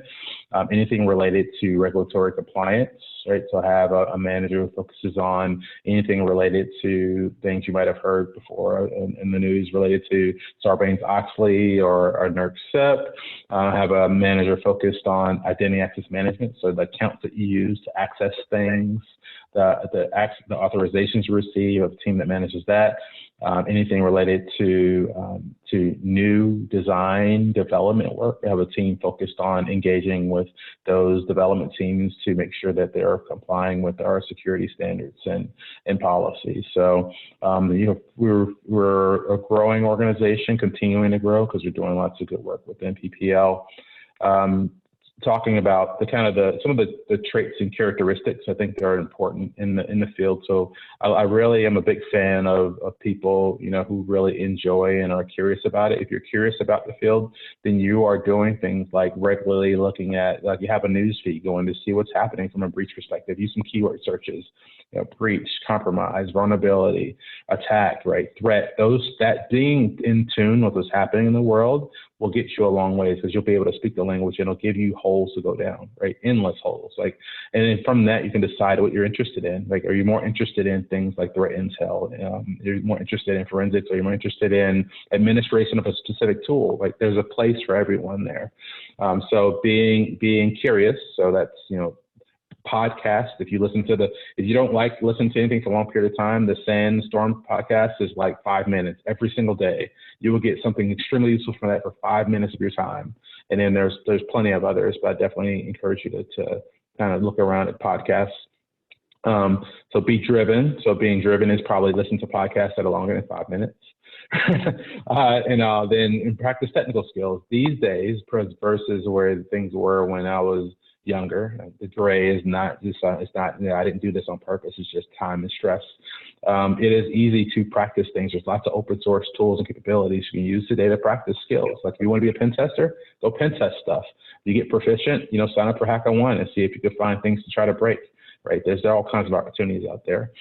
Anything related to regulatory compliance, right? So I have a manager who focuses on anything related to things you might have heard before in the news related to Sarbanes-Oxley or NERC CIP. I have a manager focused on identity access management, so the accounts that you use to access things, the authorizations you receive, of a team that manages that. Anything related to new design development work. I have a team focused on engaging with those development teams to make sure that they are complying with our security standards and policies. So we're a growing organization, continuing to grow because we're doing lots of good work within PPL. Talking about some of the traits and characteristics I think that are important in the field. So I really am a big fan of people who really enjoy and are curious about it. If you're curious about the field, then you are doing things like regularly looking at, like you have a news feed going to see what's happening from a breach perspective. Use some keyword searches, breach, compromise, vulnerability, attack, right, threat. That being in tune with what's happening in the world will get you a long way because you'll be able to speak the language and it'll give you holes to go down, right? Endless holes. And then from that, you can decide what you're interested in. Like, are you more interested in things like threat intel? You're more interested in forensics, or you're more interested in administration of a specific tool? Like, there's a place for everyone there. So being curious, so that's, podcast. If you don't like listen to anything for a long period of time, the Sandstorm podcast is like 5 minutes every single day. You will get something extremely useful from that for 5 minutes of your time. And then there's plenty of others, but I definitely encourage you to kind of look around at podcasts. So be driven. So being driven is probably listen to podcasts that are longer than 5 minutes. And then practice technical skills these days versus where things were when I was younger. The gray is not just, it's not, I didn't do this on purpose. It's just time and stress. It is easy to practice things. There's lots of open source tools and capabilities you can use today to practice skills. Like if you want to be a pen tester, go pen test stuff. You get proficient, sign up for HackerOne and see if you can find things to try to break, right? There are all kinds of opportunities out there.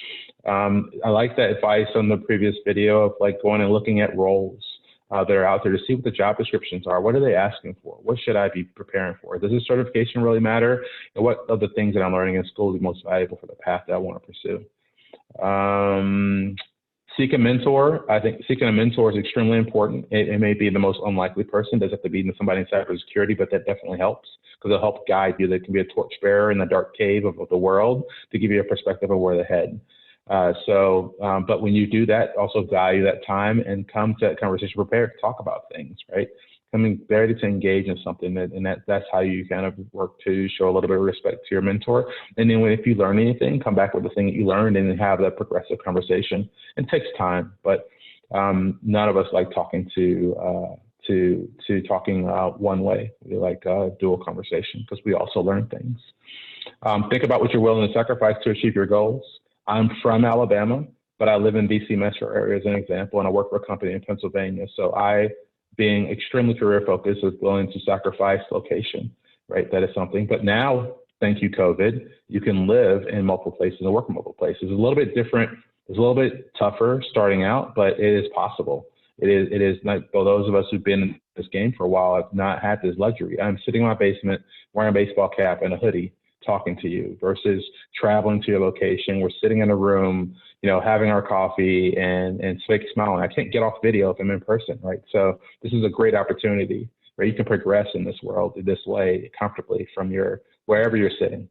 I like that advice on the previous video of like going and looking at roles. that are out there to see what the job descriptions are. What are they asking for? What should I be preparing for? Does this certification really matter? And what of the things that I'm learning in school will be most valuable for the path that I want to pursue? Seek a mentor. I think seeking a mentor is extremely important. It may be the most unlikely person. It doesn't have to be somebody in cybersecurity, but that definitely helps because it'll help guide you. They can be a torchbearer in the dark cave of the world to give you a perspective of where they're headed. But when you do that, also value that time and come to that conversation prepared to talk about things, right? Coming ready to engage in something, and that's how you kind of work to show a little bit of respect to your mentor. And then if you learn anything, come back with the thing that you learned and have that progressive conversation. It takes time, but none of us like talking talking one way. We like dual conversation because we also learn things. Think about what you're willing to sacrifice to achieve your goals. I'm from Alabama, but I live in DC metro area as an example, and I work for a company in Pennsylvania. So being extremely career focused, is willing to sacrifice location, right? That is something. But now, thank you, COVID, you can live in multiple places and work in multiple places. It's a little bit different. It's a little bit tougher starting out, but it is possible. It is not, for those of us who've been in this game for a while, I've not had this luxury. I'm sitting in my basement, wearing a baseball cap and a hoodie, talking to you versus traveling to your location. We're sitting in a room, having our coffee and fake smiling. I can't get off video if I'm in person, right? So this is a great opportunity where you can progress in this world this way comfortably from wherever you're sitting.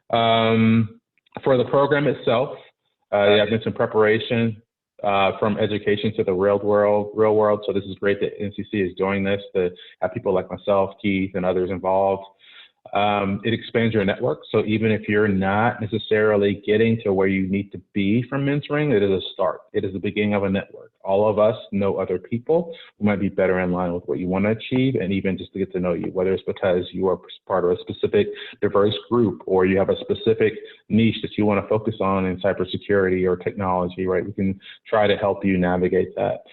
For the program itself, I've mentioned preparation from education to the real world. So this is great that NCC is doing this, to have people like myself, Keith, and others involved. It expands your network. So even if you're not necessarily getting to where you need to be from mentoring, it is a start. It is the beginning of a network. All of us know other people who might be better in line with what you want to achieve, and even just to get to know you, whether it's because you are part of a specific diverse group or you have a specific niche that you want to focus on in cybersecurity or technology, right? We can try to help you navigate that.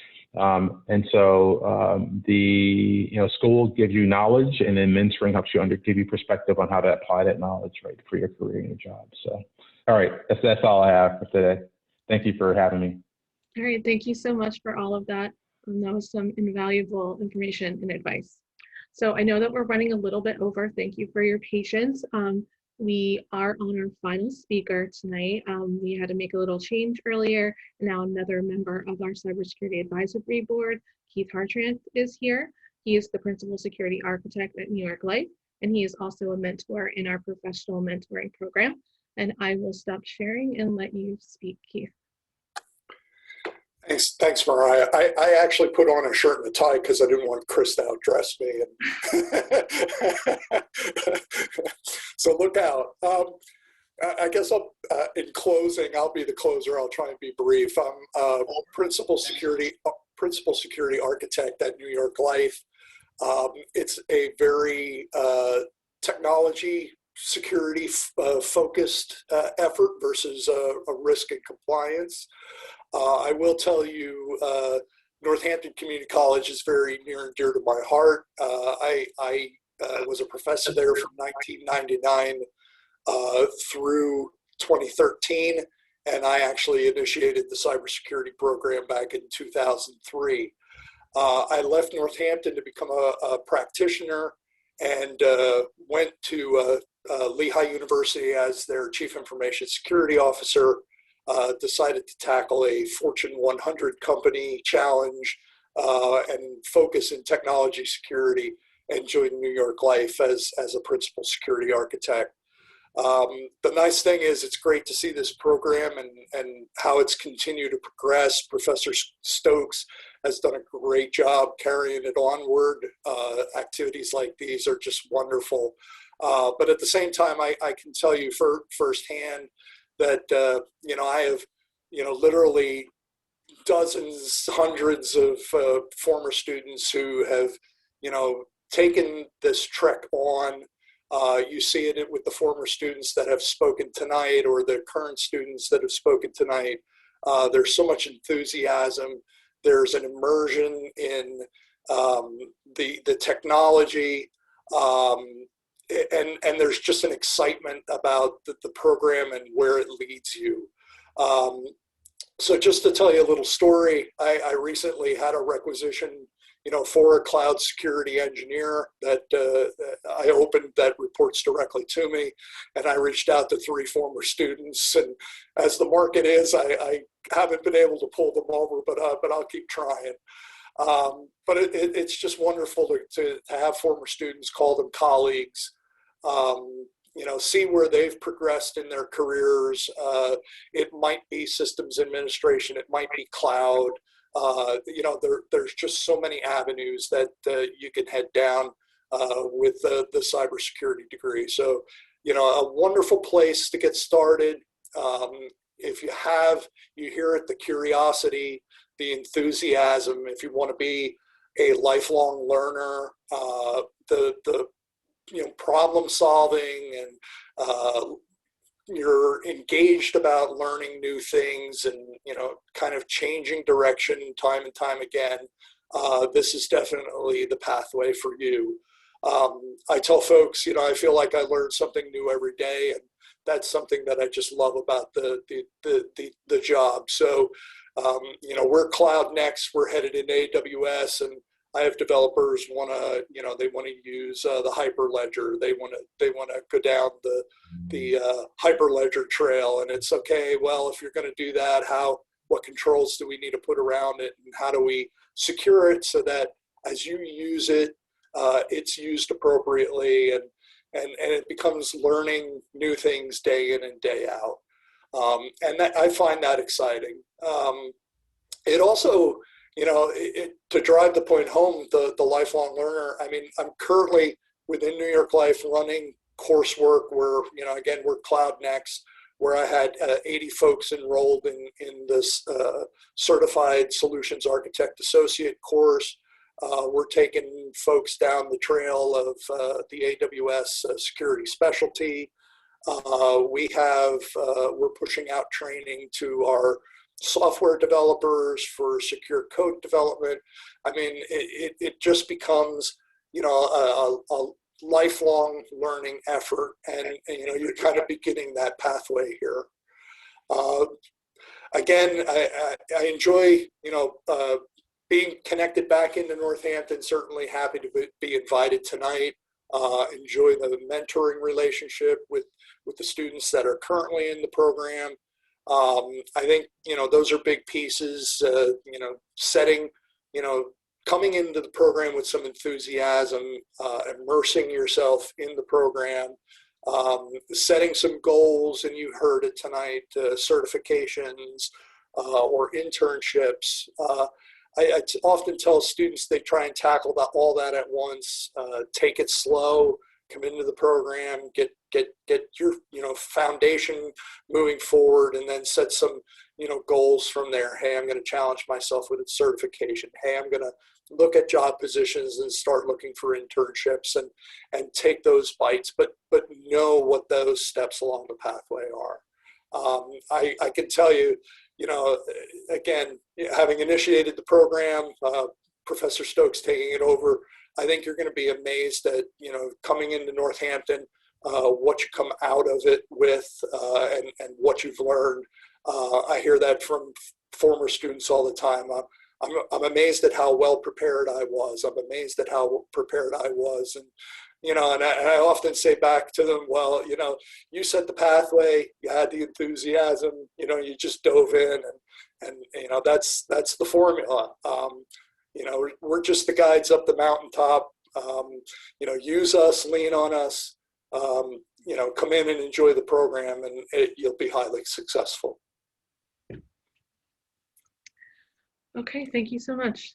School gives you knowledge, and then mentoring helps you give you perspective on how to apply that knowledge, right, for your career and your job. So, all right, that's all I have for today. Thank you for having me. All right, thank you so much for all of that. That was some invaluable information and advice. So I know that we're running a little bit over. Thank you for your patience. We are on our final speaker tonight. We had to make a little change earlier, and now another member of our Cybersecurity Advisory Board, Keith Hartrandt, is here. He is the Principal Security Architect at New York Life, and he is also a mentor in our professional mentoring program. And I will stop sharing and let you speak, Keith. Thanks, Mariah. I actually put on a shirt and a tie because I didn't want Chris to outdress me. So look out. I guess in closing, I'll be the closer. I'll try and be brief. I'm principal security architect at New York Life. It's a very technology security focused effort versus a risk and compliance. I will tell you, Northampton Community College is very near and dear to my heart. I was a professor there from 1999 through 2013, and I actually initiated the cybersecurity program back in 2003. I left Northampton to become a practitioner and went to Lehigh University as their Chief Information Security Officer. Decided to tackle a Fortune 100 company challenge and focus in technology security, and joined New York Life as a principal security architect. The nice thing is it's great to see this program and how it's continued to progress. Professor Stokes has done a great job carrying it onward. Activities like these are just wonderful. But at the same time, I can tell you firsthand that, I have, literally dozens, hundreds of former students who have, taken this trek on. You see it with the former students that have spoken tonight or the current students that have spoken tonight. There's so much enthusiasm. There's an immersion in the technology. And there's just an excitement about the program and where it leads you. So just to tell you a little story, I recently had a requisition for a cloud security engineer that I opened that reports directly to me. And I reached out to 3 former students. And as the market is, I haven't been able to pull them over, but I'll keep trying. But it's just wonderful to have former students, call them colleagues, see where they've progressed in their careers. It might be systems administration, it might be cloud. There's just so many avenues that you can head down with the cybersecurity degree. So, a wonderful place to get started. If you hear it, the curiosity, the enthusiasm, if you want to be a lifelong learner, the problem solving, and you're engaged about learning new things and, kind of changing direction time and time again, this is definitely the pathway for you. I tell folks, I feel like I learn something new every day, and that's something that I just love about the job. So, we're cloud next. We're headed into AWS, and I have developers they want to use the Hyperledger. They want to go down the Hyperledger trail, and it's okay. Well, if you're going to do that, what controls do we need to put around it, and how do we secure it so that as you use it, it's used appropriately, and it becomes learning new things day in and day out. And that, I find that exciting. It also, to drive the point home, the lifelong learner, I mean, I'm currently within New York Life running coursework where, again, we're Cloud Next, where I had 80 folks enrolled in this Certified Solutions Architect Associate course. We're taking folks down the trail of the AWS security specialty. We're pushing out training to our software developers for secure code development. I mean, it just becomes, a lifelong learning effort, and you're kind of beginning that pathway here. Again, I enjoy, being connected back into Northampton. Certainly happy to be invited tonight. Enjoy the mentoring relationship with the students that are currently in the program. I think, those are big pieces, setting, coming into the program with some enthusiasm, immersing yourself in the program, setting some goals, and you heard it tonight, certifications or internships. I often tell students they try and tackle all that at once, take it slow, come into the program, get your foundation moving forward, and then set some goals from there. Hey, I'm going to challenge myself with a certification. Hey, I'm going to look at job positions and start looking for internships, and take those bites, but know what those steps along the pathway are. I can tell you, again, having initiated the program, Professor Stokes taking it over, I think you're going to be amazed at, coming into Northampton, what you come out of it with, and what you've learned. I hear that from former students all the time. I'm amazed at how well prepared I was. I'm amazed at how prepared I was. And, and I often say back to them, well, you set the pathway, you had the enthusiasm, you just dove in, and that's the formula. We're just the guides up the mountaintop. Use us, lean on us, come in and enjoy the program, and you'll be highly successful. Okay, thank you so much.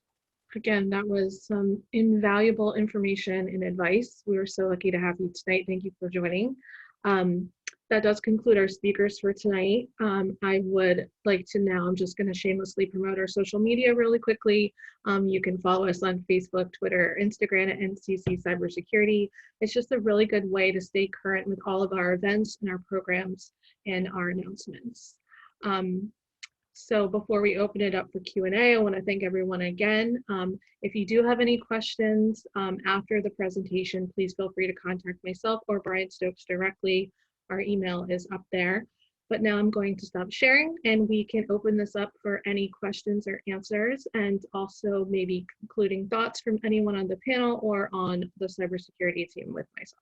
Again, that was some invaluable information and advice. We were so lucky to have you tonight. Thank you for joining. That does conclude our speakers for tonight. I would like to now, I'm just going to shamelessly promote our social media really quickly. You can follow us on Facebook, Twitter, Instagram at NCC Cybersecurity. It's just a really good way to stay current with all of our events and our programs and our announcements. So before we open it up for Q&A, I want to thank everyone again. If you do have any questions after the presentation, please feel free to contact myself or Brian Stokes directly. Our email is up there. But now I'm going to stop sharing and we can open this up for any questions or answers, and also maybe concluding thoughts from anyone on the panel or on the cybersecurity team with myself.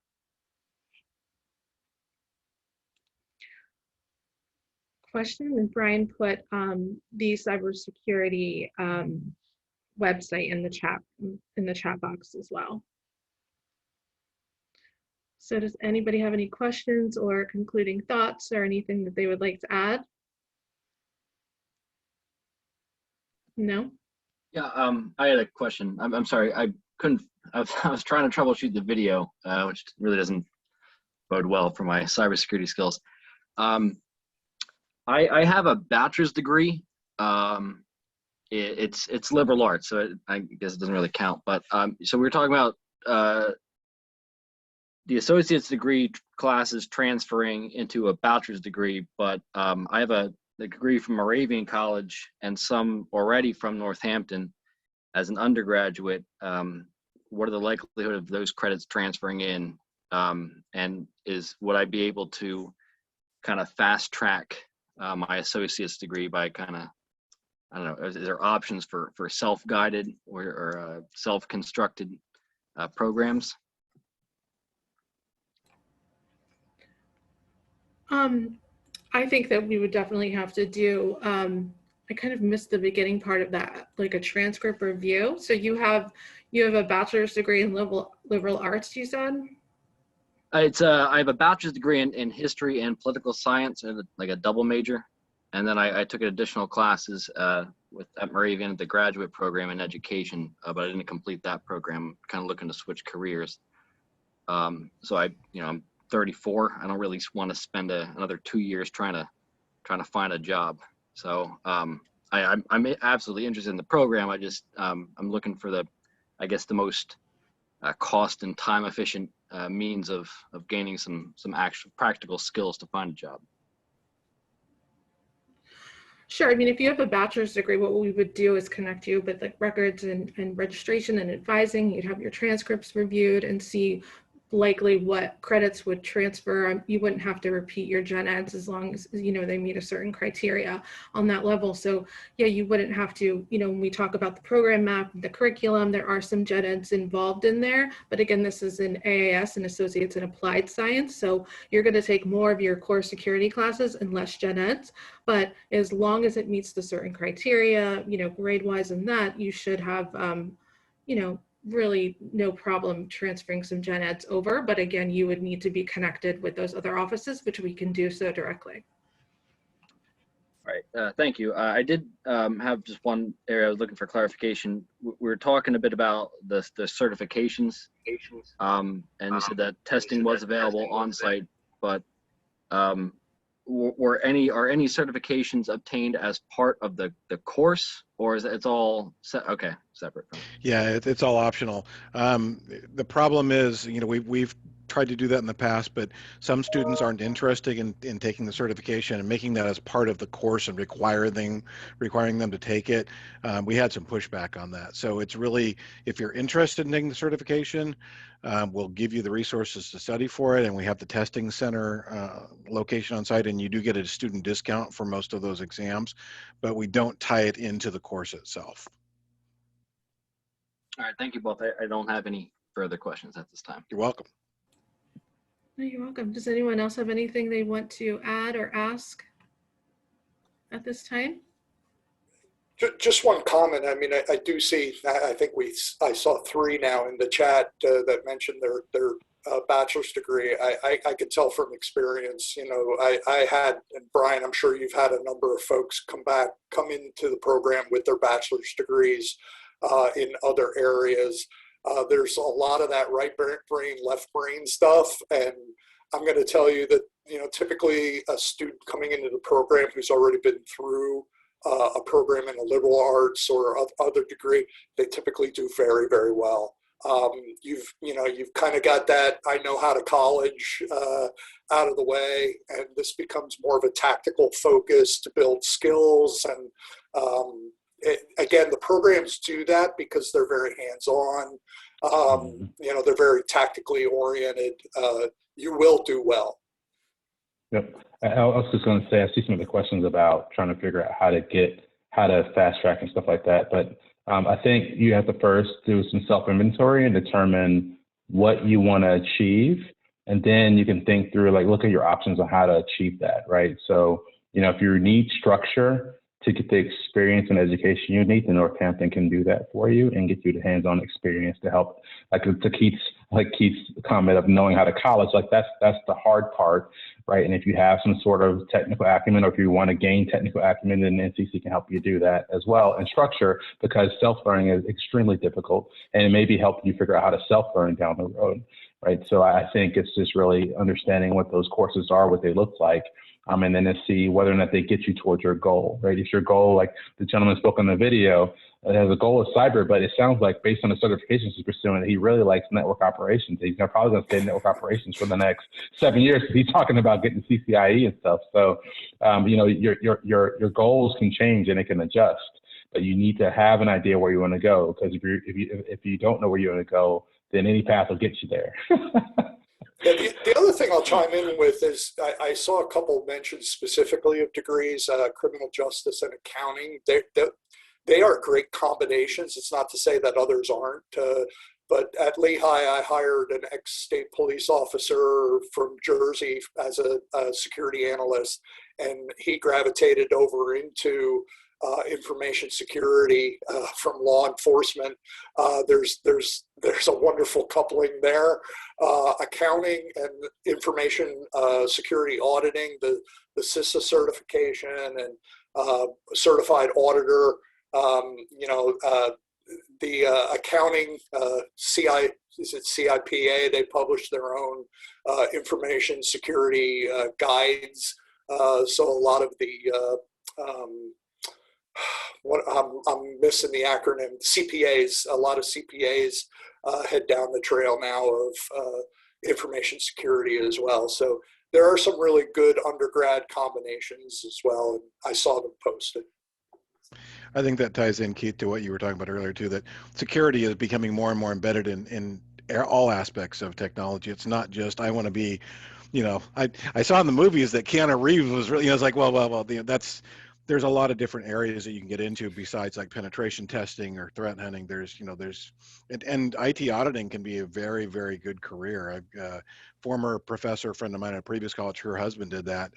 Question, and Brian put the cybersecurity website in the chat box as well. So does anybody have any questions or concluding thoughts or anything that they would like to add? No? Yeah, I had a question. I'm sorry, I couldn't, I was trying to troubleshoot the video, which really doesn't bode well for my cybersecurity skills. I have a bachelor's degree. It's liberal arts, so I guess it doesn't really count. But so we were talking about the associate's degree classes transferring into a bachelor's degree, but I have a degree from Moravian College and some already from Northampton as an undergraduate. What are the likelihood of those credits transferring in? And would I be able to kind of fast track my associate's degree by kind of, I don't know, is there options for self-guided or self-constructed programs? I think that we would definitely have to do, I kind of missed the beginning part of that, like a transcript review. So you have a bachelor's degree in liberal arts, you said? I have a bachelor's degree in history and political science, and like a double major. And then I took additional classes at Moravian, the graduate program in education, but I didn't complete that program. I'm kind of looking to switch careers. So I'm 34. I don't really want to spend another 2 years trying to find a job. So I'm absolutely interested in the program. I'm looking for the most cost and time efficient means of gaining some actual practical skills to find a job. Sure. I mean, if you have a bachelor's degree, what we would do is connect you with like records and registration and advising. You'd have your transcripts reviewed and see likely what credits would transfer. You wouldn't have to repeat your gen eds as long as, they meet a certain criteria on that level. So yeah, you wouldn't have to, when we talk about the program map, the curriculum, there are some gen eds involved in there. But again, this is an AAS and Associates in Applied Science. So you're going to take more of your core security classes and less gen eds. But as long as it meets the certain criteria, grade wise and that, you should have, really no problem transferring some gen eds over. But again, you would need to be connected with those other offices, which we can do so directly. All right, thank you. I did have just one area I was looking for clarification. We were talking a bit about the certifications, and you said that testing was available on site, but are any certifications obtained as part of the course, or is it's all separate? Yeah, it's all optional. The problem is, we've tried to do that in the past, but some students aren't interested in taking the certification and making that as part of the course and requiring them to take it. We had some pushback on that. So it's really, if you're interested in taking the certification, we'll give you the resources to study for it, and we have the testing center location on site, and you do get a student discount for most of those exams, but we don't tie it into the course itself. All right, thank you both. I don't have any further questions at this time. You're welcome. No, you're welcome. Does anyone else have anything they want to add or ask at this time? Just one comment. I mean, I do see, I think I saw 3 now in the chat that mentioned their bachelor's degree. I could tell from experience, I had, and Brian, I'm sure you've had a number of folks come into the program with their bachelor's degrees in other areas. There's a lot of that right brain, left brain stuff. And I'm going to tell you that, typically a student coming into the program who's already been through a program in a liberal arts or other degree, they typically do very, very well. You've kind of got that I know how to college out of the way, and this becomes more of a tactical focus to build skills. And again, the programs do that because they're very hands-on. They're very tactically oriented. You will do well. Yep. I was just going to say, I see some of the questions about trying to figure out how to fast track and stuff like that. But I think you have to first do some self-inventory and determine what you want to achieve. And then you can think through, like, look at your options on how to achieve that, right? So, if you need structure to get the experience and education you need, then Northampton can do that for you and get you the hands-on experience to help, like to Keith's comment of knowing how to college, like that's the hard part, right? And if you have some sort of technical acumen, or if you want to gain technical acumen, then NCC can help you do that as well. And structure, because self-learning is extremely difficult, and it may be helping you figure out how to self-learn down the road, right? So I think it's just really understanding what those courses are, what they look like, and then to see whether or not they get you towards your goal, right? If your goal, like the gentleman spoke on the video, has a goal of cyber, but it sounds like based on the certifications he's pursuing, he really likes network operations. He's probably going to stay in network operations for the next 7 years because he's talking about getting CCIE and stuff. So, your goals can change and it can adjust, but you need to have an idea where you want to go, because if you don't know where you want to go, then any path will get you there. Yeah, the other thing I'll chime in with is I saw a couple mentions specifically of degrees, criminal justice and accounting. They are great combinations. It's not to say that others aren't, but at Lehigh, I hired an ex-state police officer from Jersey as a security analyst, and he gravitated over into information security from law enforcement. There's a wonderful coupling there. Accounting and information security auditing, the CISA certification and certified auditor. The accounting CIPA, they publish their own information security guides. So a lot of the I'm missing the acronym, CPAs, a lot of CPAs head down the trail now of information security as well. So there are some really good undergrad combinations as well, and I saw them posted. I think that ties in, Keith, to what you were talking about earlier too, that security is becoming more and more embedded in all aspects of technology. It's not just, I want to be, I saw in the movies that Keanu Reeves was really, it's like, well, there's a lot of different areas that you can get into besides like penetration testing or threat hunting. And IT auditing can be a very, very good career. A former professor friend of mine at a previous college, her husband did that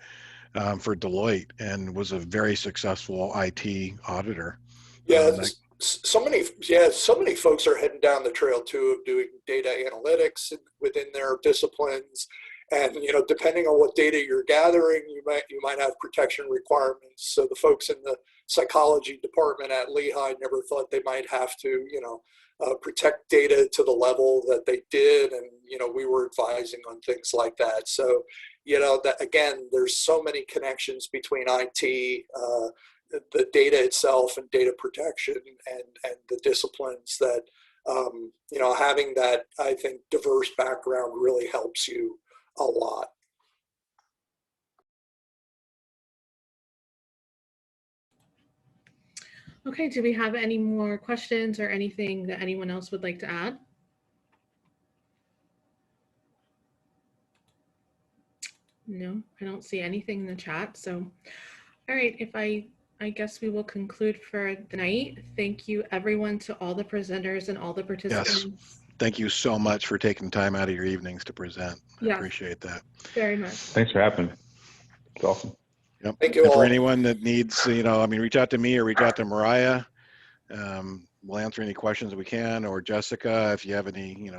for Deloitte and was a very successful IT auditor. Yeah, so many folks are heading down the trail too of doing data analytics within their disciplines. And depending on what data you're gathering, you might have protection requirements. So the folks in the psychology department at Lehigh never thought they might have to, protect data to the level that they did, and we were advising on things like that. So that again, there's so many connections between IT, the data itself, and data protection, and the disciplines that having that, I think, diverse background really helps you a lot. Okay, do we have any more questions or anything that anyone else would like to add? No, I don't see anything in the chat. So, all right, I guess we will conclude for the night. Thank you everyone, to all the presenters and all the participants. Yes. Thank you so much for taking time out of your evenings to present. I Yes, appreciate that. very much. Thanks for having me. It's awesome. Yep. Thank you and all. For anyone that needs, reach out to me or reach out to Mariah. We'll answer any questions we can, or Jessica, if you have any,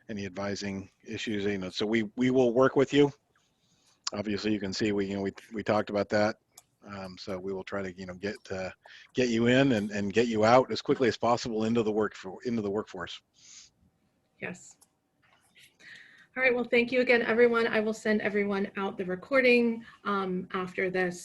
any advising issues, so we will work with you. Obviously, you can see we talked about that. So we will try to get you in and get you out as quickly as possible into the workforce. Yes. All right, well, thank you again, everyone. I will send everyone out the recording after this.